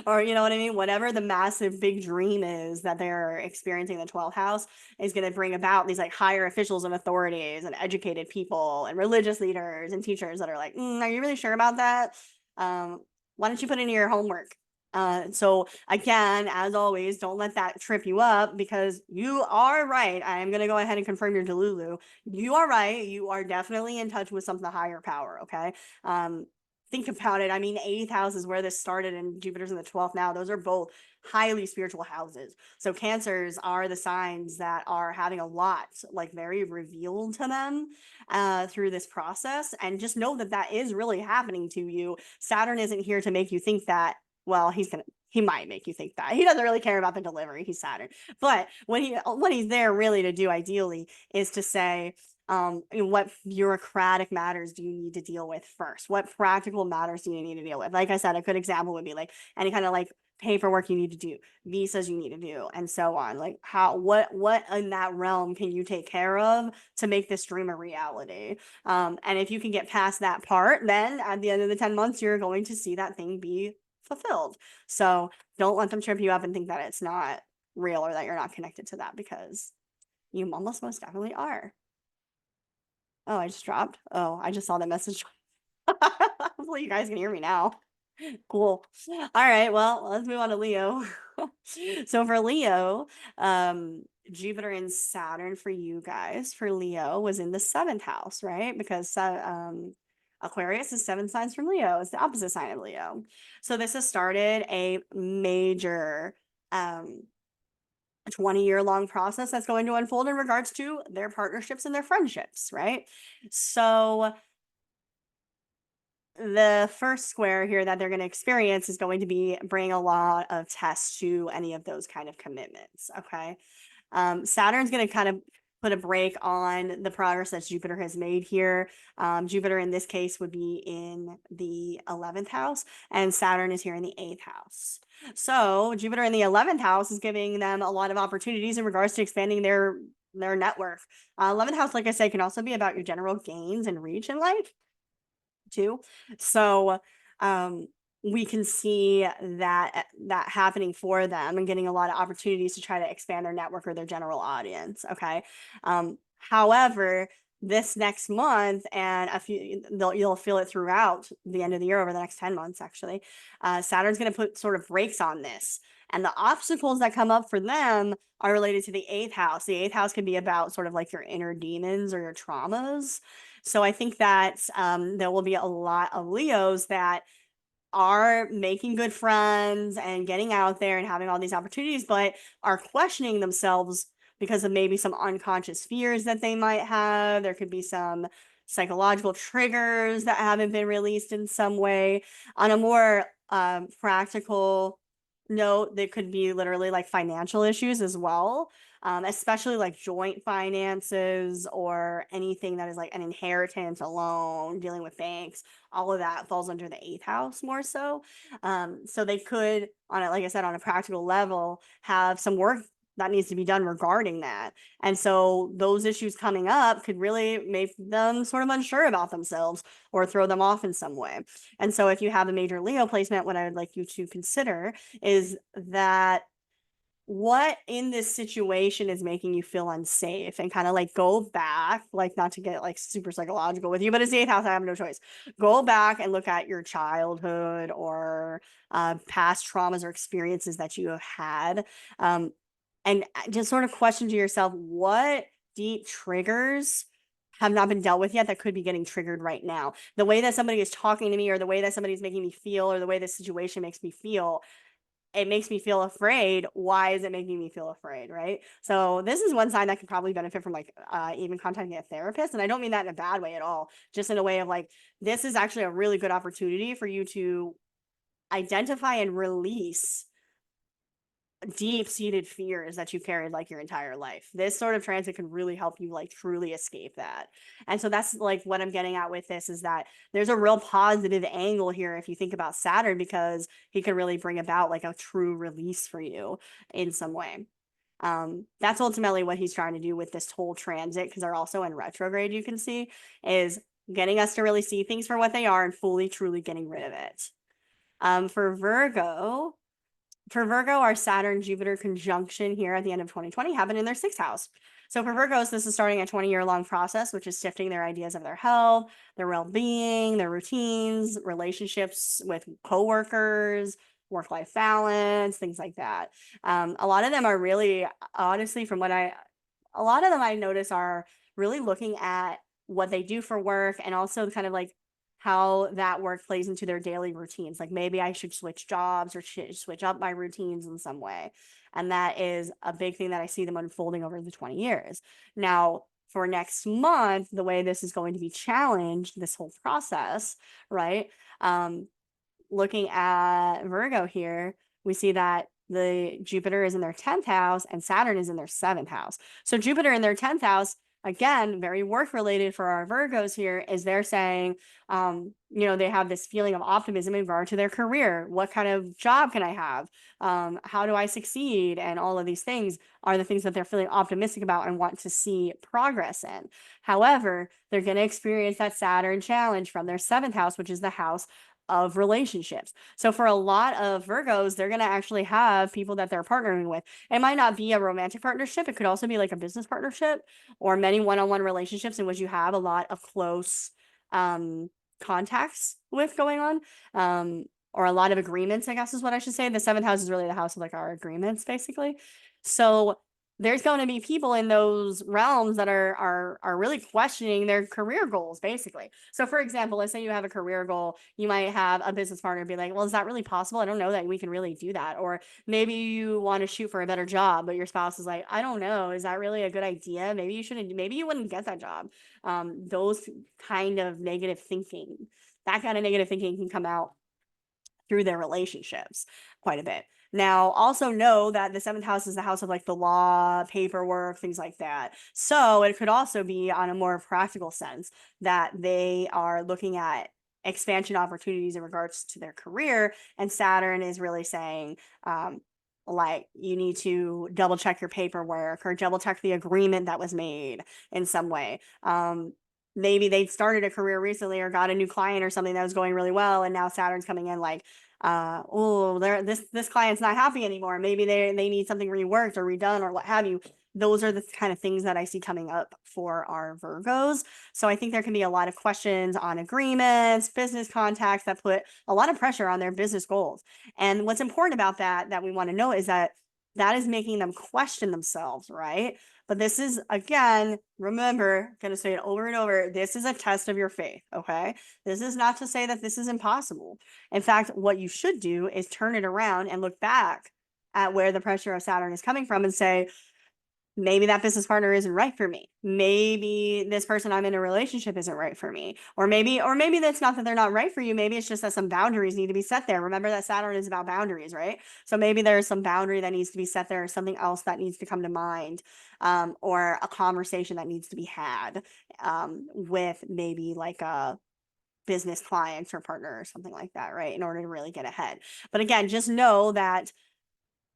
Or, you know what I mean? Whatever the massive big dream is that they're experiencing in the 12th house is going to bring about these like higher officials and authorities and educated people and religious leaders and teachers that are like, are you really sure about that? Why don't you put in your homework? So again, as always, don't let that trip you up because you are right. I am going to go ahead and confirm your Delulu. You are right. You are definitely in touch with something higher power. Okay. Think about it. I mean, 8th house is where this started and Jupiter's in the 12th now. Those are both highly spiritual houses. So Cancers are the signs that are having a lot like very revealed to them through this process. And just know that that is really happening to you. Saturn isn't here to make you think that, well, he might make you think that. He doesn't really care about the delivery. He's Saturn. But what he's there really to do ideally is to say, what bureaucratic matters do you need to deal with first? What practical matters do you need to deal with? Like I said, a good example would be like any kind of like paperwork you need to do, visas you need to do, and so on. Like what in that realm can you take care of to make this dream a reality? And if you can get past that part, then at the end of the 10 months, you're going to see that thing be fulfilled. So don't let them trip you up and think that it's not real or that you're not connected to that, because you almost most definitely are. Oh, I just dropped. Oh, I just saw that message. Hopefully you guys can hear me now. Cool. All right, well, let's move on to Leo. So for Leo, Jupiter and Saturn for you guys, for Leo, was in the 7th house, right? Because Aquarius is 7 signs from Leo. It's the opposite sign of Leo. So this has started a major 20-year long process that's going to unfold in regards to their partnerships and their friendships, right? So the first square here that they're going to experience is going to be bring a lot of tests to any of those kind of commitments. Okay. Saturn's going to kind of put a break on the progress that Jupiter has made here. Jupiter in this case would be in the 11th house, and Saturn is here in the 8th house. So Jupiter in the 11th house is giving them a lot of opportunities in regards to expanding their network. 11th house, like I said, can also be about your general gains and reach in life too. So we can see that happening for them and getting a lot of opportunities to try to expand their network or their general audience. Okay. However, this next month and you'll feel it throughout the end of the year over the next 10 months, actually, Saturn's going to put sort of brakes on this. And the obstacles that come up for them are related to the 8th house. The 8th house can be about sort of like your inner demons or your traumas. So I think that there will be a lot of Leos that are making good friends and getting out there and having all these opportunities, but are questioning themselves because of maybe some unconscious fears that they might have. There could be some psychological triggers that haven't been released in some way. On a more practical note, there could be literally like financial issues as well. Especially like joint finances or anything that is like an inheritance, a loan, dealing with banks, all of that falls under the 8th house more so. So they could, on it, like I said, on a practical level, have some work that needs to be done regarding that. And so those issues coming up could really make them sort of unsure about themselves or throw them off in some way. And so if you have a major Leo placement, what I would like you to consider is that what in this situation is making you feel unsafe, and kind of like go back, like not to get like super psychological with you, but it's the 8th house, I have no choice. Go back and look at your childhood or past traumas or experiences that you have had, and just sort of question to yourself, what deep triggers have not been dealt with yet that could be getting triggered right now? The way that somebody is talking to me, or the way that somebody's making me feel, or the way this situation makes me feel, it makes me feel afraid. Why is it making me feel afraid? Right. So this is one sign that could probably benefit from like even contacting a therapist. And I don't mean that in a bad way at all, just in a way of like, this is actually a really good opportunity for you to identify and release deep-seated fears that you've carried like your entire life. This sort of transit can really help you like truly escape that. And so that's like what I'm getting at with this, is that there's a real positive angle here if you think about Saturn, because he can really bring about like a true release for you in some way. That's ultimately what he's trying to do with this whole transit, because they're also in retrograde, you can see, is getting us to really see things for what they are and fully truly getting rid of it. For Virgo, our Saturn-Jupiter conjunction here at the end of 2020 happened in their 6th house. So for Virgos, this is starting a 20-year-long process, which is shifting their ideas of their health, their well-being, their routines, relationships with coworkers, work-life balance, things like that. A lot of them are really, honestly, a lot of them I notice are really looking at what they do for work, and also kind of like how that work plays into their daily routines. Like maybe I should switch jobs or switch up my routines in some way. And that is a big thing that I see them unfolding over the 20 years. Now, for next month, the way this is going to be challenged, this whole process, right? Looking at Virgo here, we see that the Jupiter is in their 10th house and Saturn is in their 7th house. So Jupiter in their 10th house again, very work related for our Virgos here, is they're saying, they have this feeling of optimism in regard to their career. What kind of job can I have? How do I succeed? And all of these things are the things that they're feeling optimistic about and want to see progress in. However, they're going to experience that Saturn challenge from their 7th house, which is the house of relationships. So for a lot of Virgos, they're going to actually have people that they're partnering with. It might not be a romantic partnership. It could also be like a business partnership or many one-on-one relationships in which you have a lot of close contacts with going on, or a lot of agreements, I guess is what I should say. The 7th house is really the house of like our agreements, basically. So there's going to be people in those realms that are really questioning their career goals, basically. So for example, let's say you have a career goal, you might have a business partner be like, well, is that really possible? I don't know that we can really do that. Or maybe you want to shoot for a better job, but your spouse is like, I don't know, is that really a good idea? Maybe you shouldn't, maybe you wouldn't get that job. Those kind of negative thinking, that kind of negative thinking can come out through their relationships quite a bit. Now, also know that the 7th house is the house of like the law, paperwork, things like that. So it could also be on a more practical sense that they are looking at expansion opportunities in regards to their career. And Saturn is really saying, like, you need to double check your paperwork or double check the agreement that was made in some way. Maybe they started a career recently or got a new client or something that was going really well, and now Saturn's coming in like, oh, this client's not happy anymore. Maybe they need something reworked or redone or what have you. Those are the kind of things that I see coming up for our Virgos. So I think there can be a lot of questions on agreements, business contacts that put a lot of pressure on their business goals. And what's important about that we want to know is that is making them question themselves, right? But this is, again, remember, going to say it over and over, this is a test of your faith, okay? This is not to say that this is impossible. In fact, what you should do is turn it around and look back at where the pressure of Saturn is coming from and say, maybe that business partner isn't right for me. Maybe this person I'm in a relationship isn't right for me. Or maybe that's not that they're not right for you. Maybe it's just that some boundaries need to be set there. Remember that Saturn is about boundaries, right? So maybe there's some boundary that needs to be set there or something else that needs to come to mind, or a conversation that needs to be had, with maybe like a business client or partner or something like that, right? In order to really get ahead. But again, just know that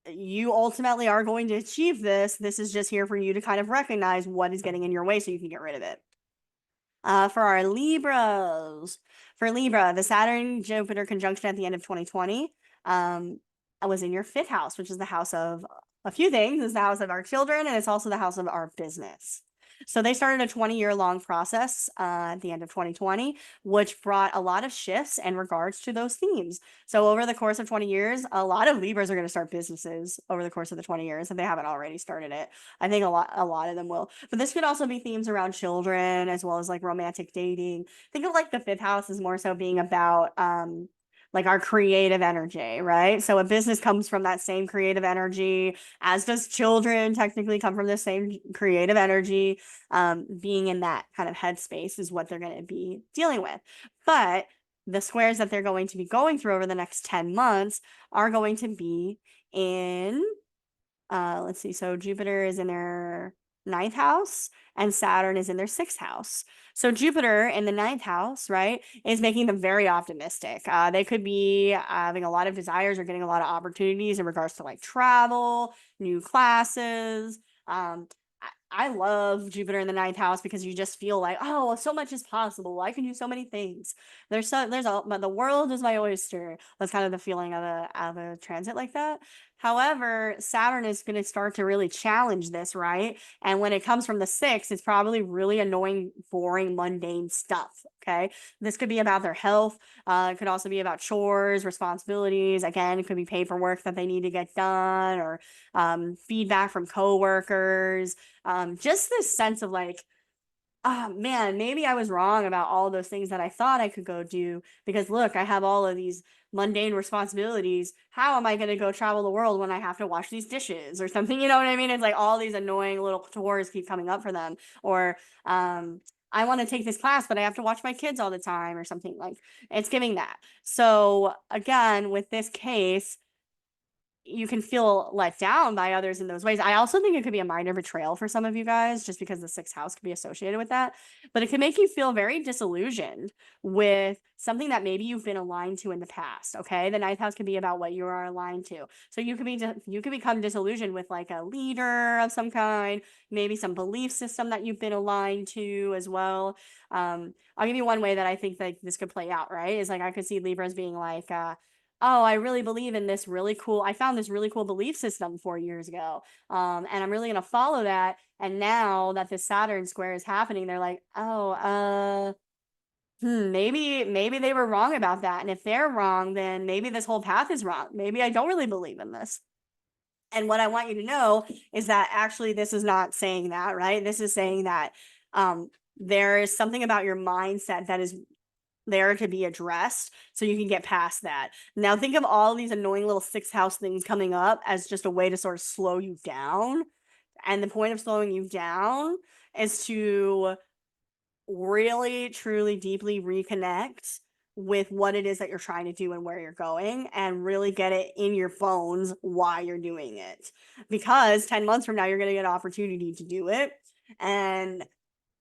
you ultimately are going to achieve this. This is just here for you to kind of recognize what is getting in your way so you can get rid of it. For our Libras, for Libra, the Saturn Jupiter conjunction at the end of 2020 was in your 5th house, which is the house of a few things. It's the house of our children, and it's also the house of our business. So they started a 20-year-long process at the end of 2020, which brought a lot of shifts in regards to those themes. So over the course of 20 years, a lot of Libras are going to start businesses over the course of the 20 years if they haven't already started it. I think a lot of them will. But this could also be themes around children as well as like romantic dating. Think of like the 5th house as more so being about like our creative energy, right? So a business comes from that same creative energy, as does children technically come from the same creative energy. Being in that kind of headspace is what they're going to be dealing with. But the squares that they're going to be going through over the next 10 months are going to be in, let's see, so Jupiter is in their 9th house and Saturn is in their 6th house. So Jupiter in the 9th house, right, is making them very optimistic. They could be having a lot of desires or getting a lot of opportunities in regards to like travel, new classes. I love Jupiter in the 9th house because you just feel like, oh, so much is possible. I can do so many things. The world is my oyster. That's kind of the feeling of a transit like that. However, Saturn is going to start to really challenge this, right? And when it comes from the 6th, it's probably really annoying, boring, mundane stuff. Okay. This could be about their health. It could also be about chores, responsibilities. Again, it could be paperwork that they need to get done, or feedback from coworkers. Just this sense of like, oh man, maybe I was wrong about all those things that I thought I could go do, because look, I have all of these mundane responsibilities. How am I going to go travel the world when I have to wash these dishes or something? You know what I mean? It's like all these annoying little chores keep coming up for them. Or I want to take this class, but I have to watch my kids all the time or something. Like, it's giving that. So again, with this case, you can feel let down by others in those ways. I also think it could be a minor betrayal for some of you guys, just because the sixth house could be associated with that. But it can make you feel very disillusioned with something that maybe you've been aligned to in the past. Okay, the ninth house could be about what you are aligned to. So you could become disillusioned with like a leader of some kind, maybe some belief system that you've been aligned to as well. I'll give you one way that I think that this could play out. Right, is like I could see Libras being like, oh, I really believe in this really cool, I found this really cool belief system 4 years ago. And I'm really going to follow that. And now that this Saturn square is happening, they're like, oh, maybe they were wrong about that. And if they're wrong, then maybe this whole path is wrong. Maybe I don't really believe in this. And what I want you to know is that actually this is not saying that, right? This is saying that there is something about your mindset that is there to be addressed so you can get past that. Now think of all these annoying little sixth house things coming up as just a way to sort of slow you down. And the point of slowing you down is to really, truly, deeply reconnect with what it is that you're trying to do and where you're going, and really get it in your bones why you're doing it. Because 10 months from now, you're going to get an opportunity to do it. And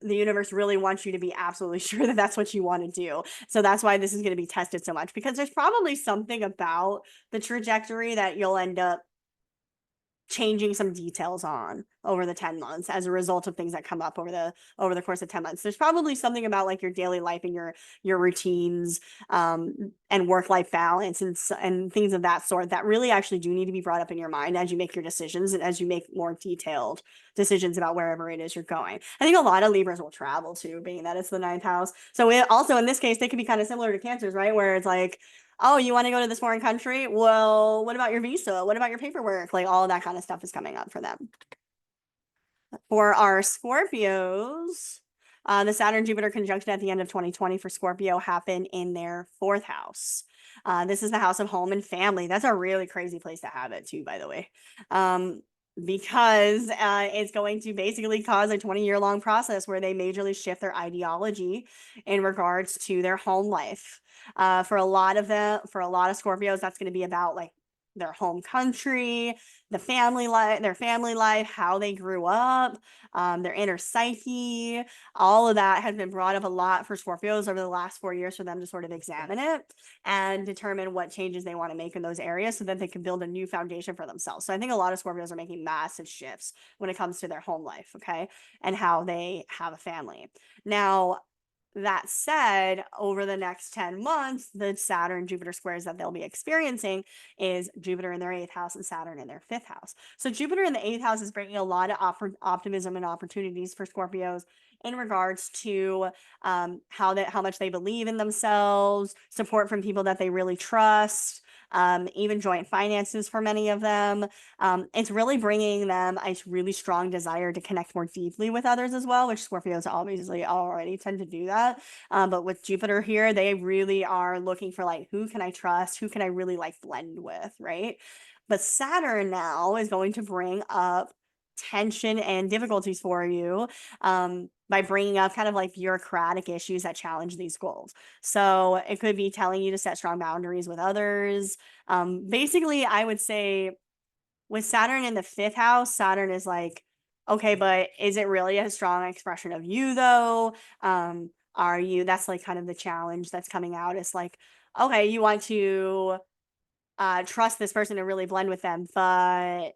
the universe really wants you to be absolutely sure that that's what you want to do. So that's why this is going to be tested so much, because there's probably something about the trajectory that you'll end up changing some details on over the 10 months as a result of things that come up over the course of 10 months. There's probably something about like your daily life and your routines and work-life balance and things of that sort that really actually do need to be brought up in your mind as you make your decisions and as you make more detailed decisions about wherever it is you're going. I think a lot of Libras will travel too, being that it's the ninth house. So it also, in this case, they could be kind of similar to Cancers, right? Where it's like, oh, you want to go to this foreign country? Well, what about your visa? What about your paperwork? Like all of that kind of stuff is coming up for them. For our Scorpios, the Saturn-Jupiter conjunction at the end of 2020 for Scorpio happened in their fourth house. This is the house of home and family. That's a really crazy place to have it too, by the way. Because it's going to basically cause a 20-year-long process where they majorly shift their ideology in regards to their home life. For a lot of Scorpios, that's going to be about like their home country, their family life, how they grew up, their inner psyche. All of that has been brought up a lot for Scorpios over the last 4 years for them to sort of examine it and determine what changes they want to make in those areas so that they can build a new foundation for themselves. So I think a lot of Scorpios are making massive shifts when it comes to their home life, okay, and how they have a family. Now, that said, over the next 10 months, the Saturn-Jupiter squares that they'll be experiencing is Jupiter in their 8th house and Saturn in their 5th house. So Jupiter in the 8th house is bringing a lot of optimism and opportunities for Scorpios in regards to how much they believe in themselves, support from people that they really trust, even joint finances for many of them. It's really bringing them a really strong desire to connect more deeply with others as well, which Scorpios obviously already tend to do that. But with Jupiter here, they really are looking for like, who can I trust? Who can I really like blend with, right? But Saturn now is going to bring up tension and difficulties for you by bringing up kind of like bureaucratic issues that challenge these goals. So it could be telling you to set strong boundaries with others. Basically, I would say with Saturn in the 5th house, Saturn is like, okay, but is it really a strong expression of you though? That's like kind of the challenge that's coming out. It's like, okay, you want to trust this person and really blend with them, but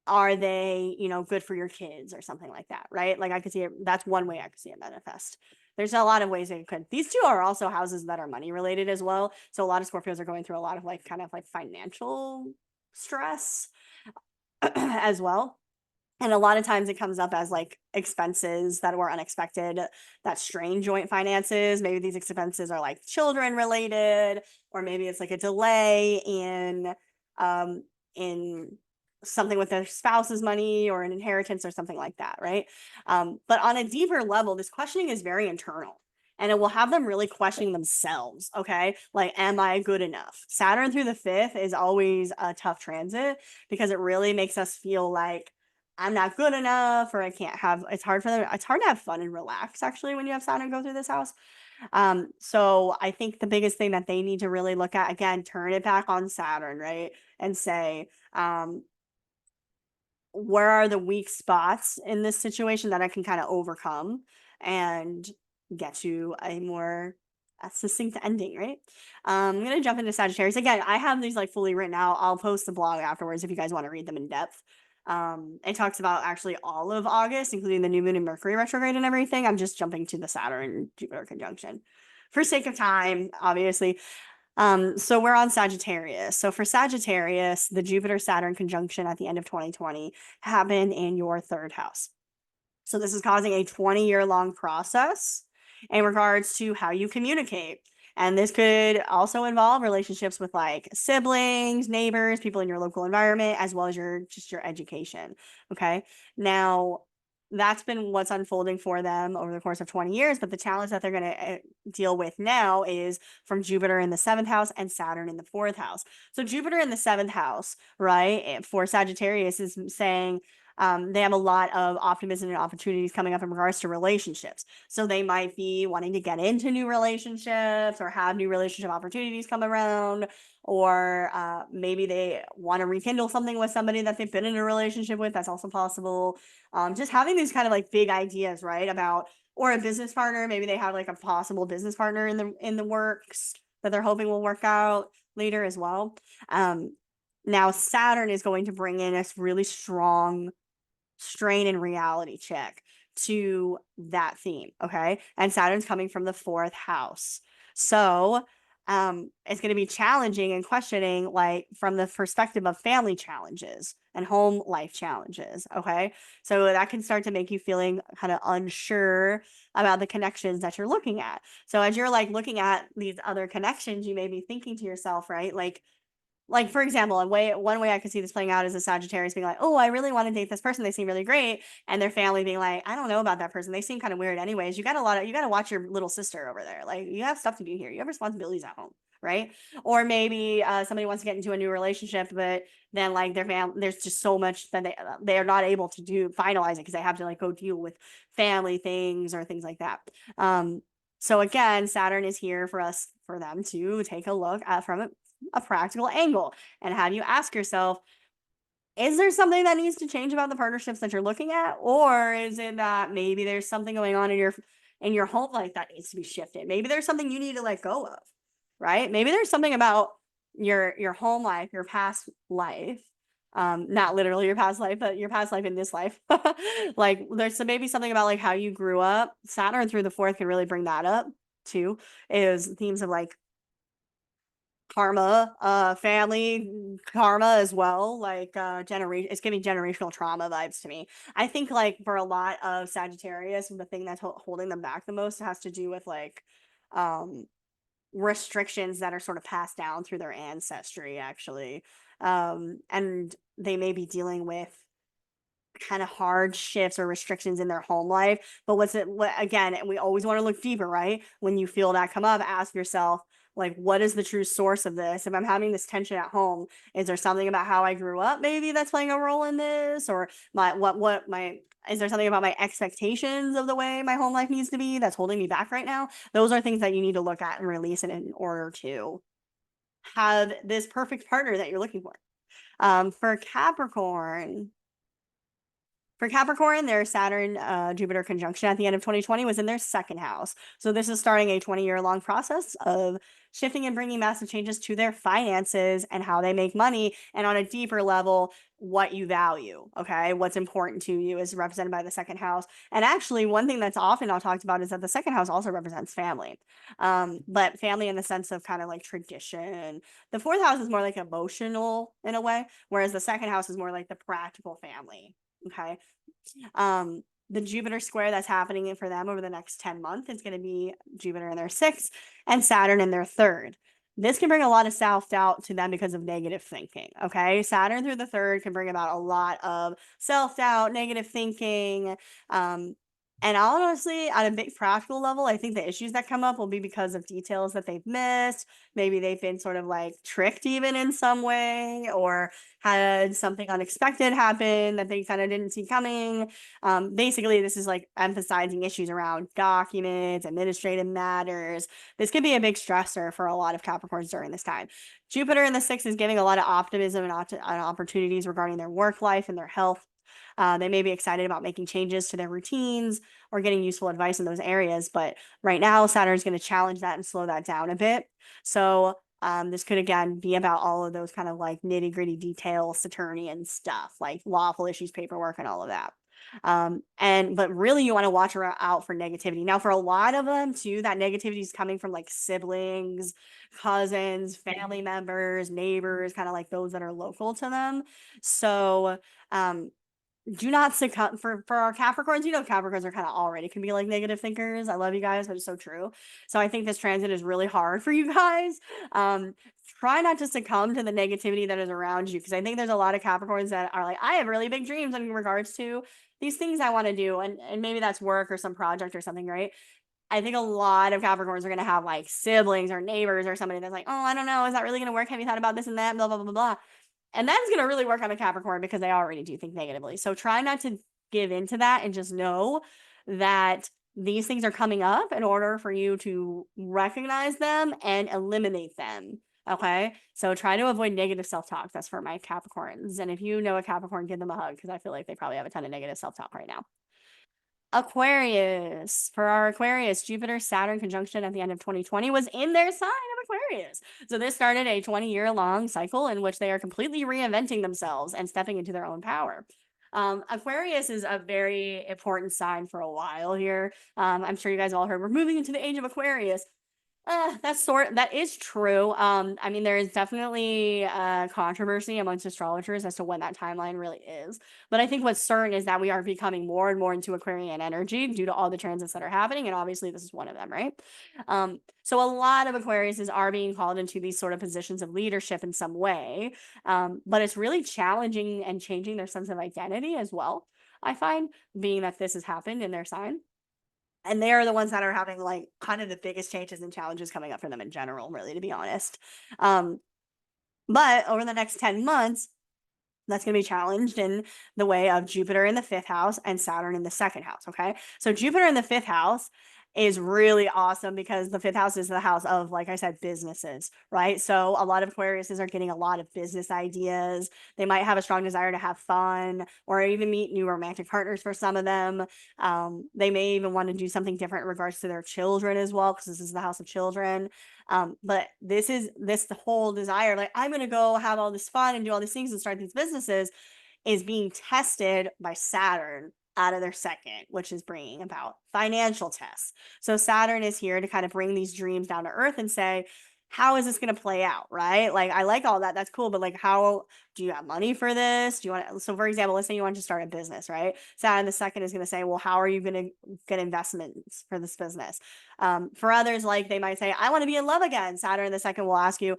are they, good for your kids or something like that, right? Like I could see it, that's one way I could see it manifest. There's a lot of ways it could. These two are also houses that are money related as well. So a lot of Scorpios are going through a lot of like kind of like financial stress as well. And a lot of times it comes up as like expenses that were unexpected that strain joint finances. Maybe these expenses are like children related, or maybe it's like a delay in something with their spouse's money or an inheritance or something like that, right? But on a deeper level, this questioning is very internal. And it will have them really questioning themselves, okay? Like, am I good enough? Saturn through the 5th is always a tough transit because it really makes us feel like I'm not good enough, or it's hard to have fun and relax actually when you have Saturn go through this house. So I think the biggest thing that they need to really look at, again, turn it back on Saturn, right? And say, where are the weak spots in this situation that I can kind of overcome and get to a more succinct ending, right? I'm gonna jump into Sagittarius again. I have these like fully written out. I'll post the blog afterwards if you guys want to read them in depth. It talks about actually all of August, including the new moon and Mercury retrograde and everything. I'm just jumping to the Saturn Jupiter conjunction for sake of time, obviously. So we're on Sagittarius. So for Sagittarius, the Jupiter Saturn conjunction at the end of 2020 happened in your third house. So this is causing a 20-year long process in regards to how you communicate. And this could also involve relationships with like siblings, neighbors, people in your local environment, as well as your education. Okay. Now, that's been what's unfolding for them over the course of 20 years. But the challenge that they're going to deal with now is from Jupiter in the seventh house and Saturn in the fourth house. So Jupiter in the seventh house, right, for Sagittarius is saying, they have a lot of optimism and opportunities coming up in regards to relationships. So they might be wanting to get into new relationships or have new relationship opportunities come around, or maybe they want to rekindle something with somebody that they've been in a relationship with. That's also possible. Just having these kind of like big ideas, right? About, or a business partner. Maybe they have like a possible business partner in the works that they're hoping will work out later as well. Now Saturn is going to bring in this really strong strain and reality check to that theme. Okay. And Saturn's coming from the fourth house. So it's going to be challenging and questioning, like from the perspective of family challenges and home life challenges. Okay. So that can start to make you feeling kind of unsure about the connections that you're looking at. So as you're like looking at these other connections, you may be thinking to yourself, right? Like for example, one way I could see this playing out is a Sagittarius being like, oh, I really want to date this person. They seem really great. And their family being like, I don't know about that person. They seem kind of weird anyways. You got to watch your little sister over there. Like you have stuff to do here. You have responsibilities at home. Right. Or maybe somebody wants to get into a new relationship, but then like their family, there's just so much that they are not able to finalize it because they have to like go deal with family things or things like that. So again, Saturn is here for them to take a look at from a practical angle and have you ask yourself, is there something that needs to change about the partnerships that you're looking at, or is it that maybe there's something going on in your home life that needs to be shifted? Maybe there's something you need to let go of, right? Maybe there's something about your home life, your past life, not literally your past life, but your past life in this life. Like there's maybe something about like how you grew up. Saturn through the fourth can really bring that up too, is themes of like karma, family karma as well, like it's giving generational trauma vibes to me. I think like for a lot of Sagittarius, the thing that's holding them back the most has to do with like restrictions that are sort of passed down through their ancestry actually. And they may be dealing with kind of hard shifts or restrictions in their home life. But again, and we always want to look deeper, right? When you feel that come up, ask yourself, like, what is the true source of this? If I'm having this tension at home, is there something about how I grew up maybe that's playing a role in this? Or is there something about my expectations of the way my home life needs to be that's holding me back right now? Those are things that you need to look at and release in order to have this perfect partner that you're looking for. For Capricorn, their Saturn Jupiter conjunction at the end of 2020 was in their second house. So this is starting a 20-year long process of shifting and bringing massive changes to their finances and how they make money. And on a deeper level, what you value. Okay. What's important to you is represented by the second house. And actually, one thing that's often not talked about is that the second house also represents family. But family in the sense of kind of like tradition. The fourth house is more like emotional in a way, whereas the second house is more like the practical family. Okay. The Jupiter square that's happening for them over the next 10 months is going to be Jupiter in their sixth and Saturn in their third. This can bring a lot of self-doubt to them because of negative thinking. Okay. Saturn through the third can bring about a lot of self-doubt, negative thinking, And honestly, on a big practical level, I think the issues that come up will be because of details that they've missed. Maybe they've been sort of like tricked even in some way, or had something unexpected happen that they kind of didn't see coming. Basically, this is like emphasizing issues around documents, administrative matters. This could be a big stressor for a lot of Capricorns during this time. Jupiter in the sixth is giving a lot of optimism and opportunities regarding their work life and their health. They may be excited about making changes to their routines or getting useful advice in those areas. But right now, Saturn's going to challenge that and slow that down a bit. So this could again be about all of those kind of like nitty gritty details, Saturnian stuff, like lawful issues, paperwork, and all of that. But really you want to watch out for negativity. Now, for a lot of them too, that negativity is coming from like siblings, cousins, family members, neighbors, kind of like those that are local to them. So do not succumb for our Capricorns. You know, Capricorns are kind of already can be like negative thinkers. I love you guys, but it's so true. So I think this transit is really hard for you guys. Try not to succumb to the negativity that is around you, because I think there's a lot of Capricorns that are like, I have really big dreams in regards to these things I want to do, and maybe that's work or some project or something, right? I think a lot of Capricorns are going to have like siblings or neighbors or somebody that's like, oh, I don't know, is that really going to work? Have you thought about this and that? Blah blah blah blah. And that's going to really work on a Capricorn because they already do think negatively. So try not to give into that, and just know that these things are coming up in order for you to recognize them and eliminate them. Okay. So try to avoid negative self-talk. That's for my Capricorns. And if you know a Capricorn, give them a hug, because I feel like they probably have a ton of negative self-talk right now. Aquarius. For our Aquarius, Jupiter Saturn conjunction at the end of 2020 was in their sign of Aquarius. So this started a 20-year long cycle in which they are completely reinventing themselves and stepping into their own power. Aquarius is a very important sign for a while here. I'm sure you guys all heard we're moving into the age of Aquarius. That is true. I mean, there is definitely controversy amongst astrologers as to when that timeline really is. But I think what's certain is that we are becoming more and more into Aquarian energy due to all the transits that are happening, and obviously this is one of them, right? So a lot of Aquariuses are being called into these sort of positions of leadership in some way, but it's really challenging and changing their sense of identity as well, I find, being that this has happened in their sign. And they are the ones that are having like kind of the biggest changes and challenges coming up for them in general, really, to be honest. But over the next 10 months, that's going to be challenged in the way of Jupiter in the fifth house and Saturn in the second house. Okay. So Jupiter in the fifth house is really awesome because the fifth house is the house of, like I said, businesses, right? So a lot of Aquariuses are getting a lot of business ideas. They might have a strong desire to have fun or even meet new romantic partners for some of them. They may even want to do something different in regards to their children as well, because this is the house of children. But this the whole desire, like, I'm going to go have all this fun and do all these things and start these businesses, is being tested by Saturn out of their second, which is bringing about financial tests. So Saturn is here to kind of bring these dreams down to earth and say, how is this going to play out, right? Like, I like all that. That's cool. But like, how do you have money for this? Do you want to, so for example, let's say you want to start a business, right? Saturn the second is going to say, well, how are you going to get investments for this business? For others, like they might say, I want to be in love again. Saturn the second will ask you,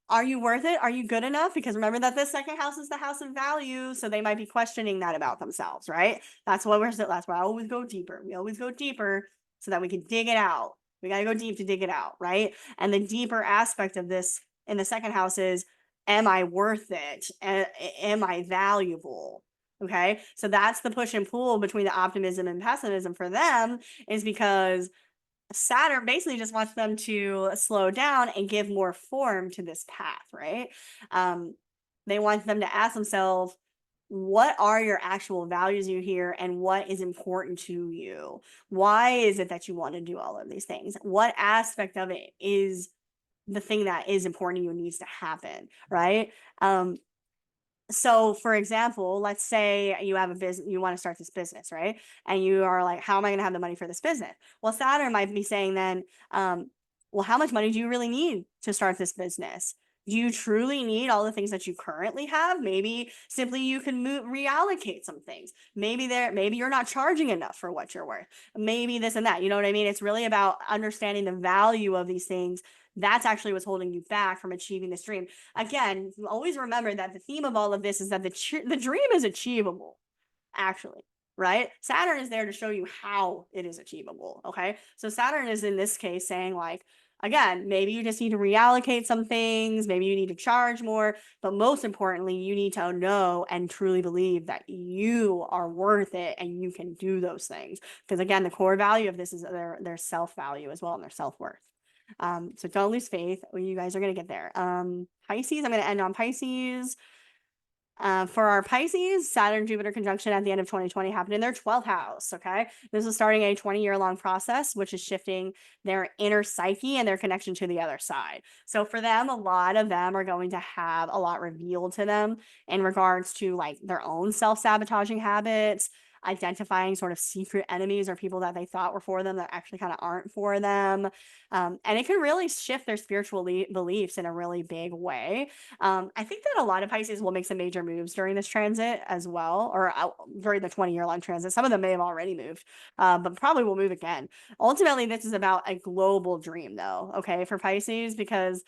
are you worth it? Are you good enough? Because remember that this second house is the house of value. So they might be questioning that about themselves, right? That's why I always go deeper. We always go deeper so that we can dig it out. We got to go deep to dig it out, right? And the deeper aspect of this in the second house is, am I worth it? Am I valuable? Okay. So that's the push and pull between the optimism and pessimism for them, is because Saturn basically just wants them to slow down and give more form to this path, right? They want them to ask themselves, what are your actual values you here, and what is important to you? Why is it that you want to do all of these things? What aspect of it is the thing that is important to you and needs to happen, right? So for example, let's say you have a business, you want to start this business, right? And you are like, how am I going to have the money for this business? Well, Saturn might be saying then, well, how much money do you really need to start this business? Do you truly need all the things that you currently have? Maybe simply you can reallocate some things. Maybe you're not charging enough for what you're worth. Maybe this and that. You know what I mean? It's really about understanding the value of these things. That's actually what's holding you back from achieving this dream. Again, always remember that the theme of all of this is that the dream is achievable, actually. right? Saturn is there to show you how it is achievable. Okay. So Saturn is in this case saying, like, again, maybe you just need to reallocate some things, maybe you need to charge more, but most importantly, you need to know and truly believe that you are worth it and you can do those things. Because again, the core value of this is their self-value as well and their self-worth. So don't lose faith. You guys are gonna get there. Pisces, I'm gonna end on Pisces. For our Pisces, Saturn Jupiter conjunction at the end of 2020 happened in their 12th house. Okay. This is starting a 20-year long process, which is shifting their inner psyche and their connection to the other side. So for them, a lot of them are going to have a lot revealed to them in regards to like their own self-sabotaging habits, identifying sort of secret enemies or people that they thought were for them that actually kind of aren't for them. And it can really shift their spiritual beliefs in a really big way. I think that a lot of Pisces will make some major moves during this transit as well, or during the 20-year long transit. Some of them may have already moved, but probably will move again. Ultimately, this is about a global dream, though, okay, for Pisces, because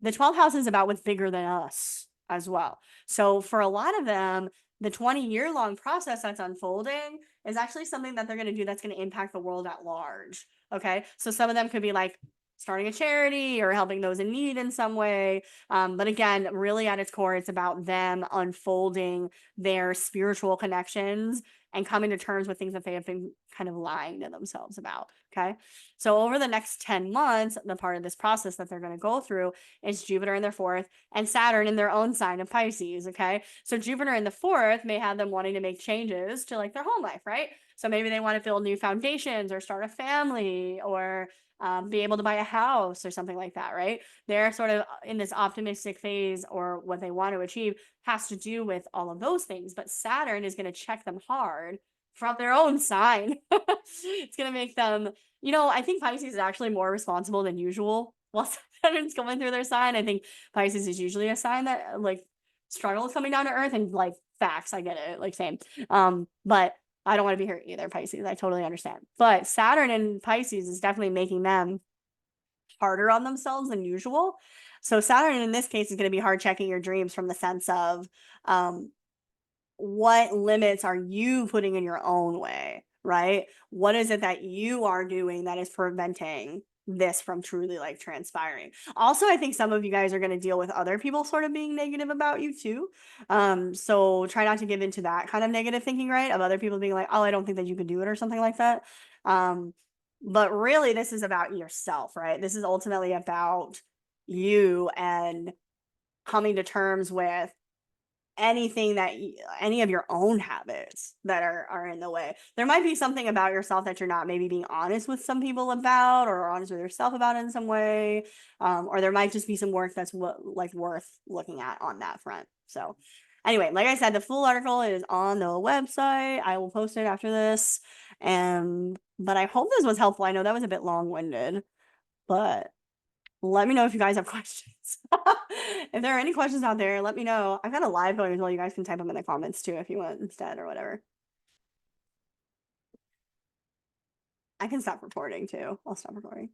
the 12th house is about what's bigger than us as well. So for a lot of them, the 20-year long process that's unfolding is actually something that they're going to do that's going to impact the world at large. Okay. So some of them could be like starting a charity or helping those in need in some way. But again, really at its core, it's about them unfolding their spiritual connections and coming to terms with things that they have been kind of lying to themselves about. Okay. So over the next 10 months, the part of this process that they're going to go through is Jupiter in their fourth and Saturn in their own sign of Pisces. Okay. So Jupiter in the fourth may have them wanting to make changes to like their home life, right? So maybe they want to build new foundations or start a family or be able to buy a house or something like that, right? They're sort of in this optimistic phase, or what they want to achieve has to do with all of those things. But Saturn is going to check them hard from their own sign. It's going to make them, I think Pisces is actually more responsible than usual while Saturn's going through their sign. I think Pisces is usually a sign that like struggles coming down to earth and like facts. I get it. Like same. But I don't want to be hurt either, Pisces. I totally understand. But Saturn and Pisces is definitely making them harder on themselves than usual. So Saturn in this case is going to be hard checking your dreams from the sense of what limits are you putting in your own way, right? What is it that you are doing that is preventing this from truly like transpiring? Also, I think some of you guys are going to deal with other people sort of being negative about you too. So try not to give into that kind of negative thinking, right? Of other people being like, oh, I don't think that you could do it or something like that. But really, this is about yourself, right? This is ultimately about you and coming to terms with anything that any of your own habits that are in the way. There might be something about yourself that you're not maybe being honest with some people about, or honest with yourself about in some way, or there might just be some work that's like worth looking at on that front. So anyway, like I said, the full article is on the website. I will post it after this. But I hope this was helpful. I know that was a bit long-winded, but let me know if you guys have questions. If there are any questions out there, let me know. I've got a live going as well. You guys can type them in the comments too if you want instead or whatever. I can stop recording too. I'll stop recording.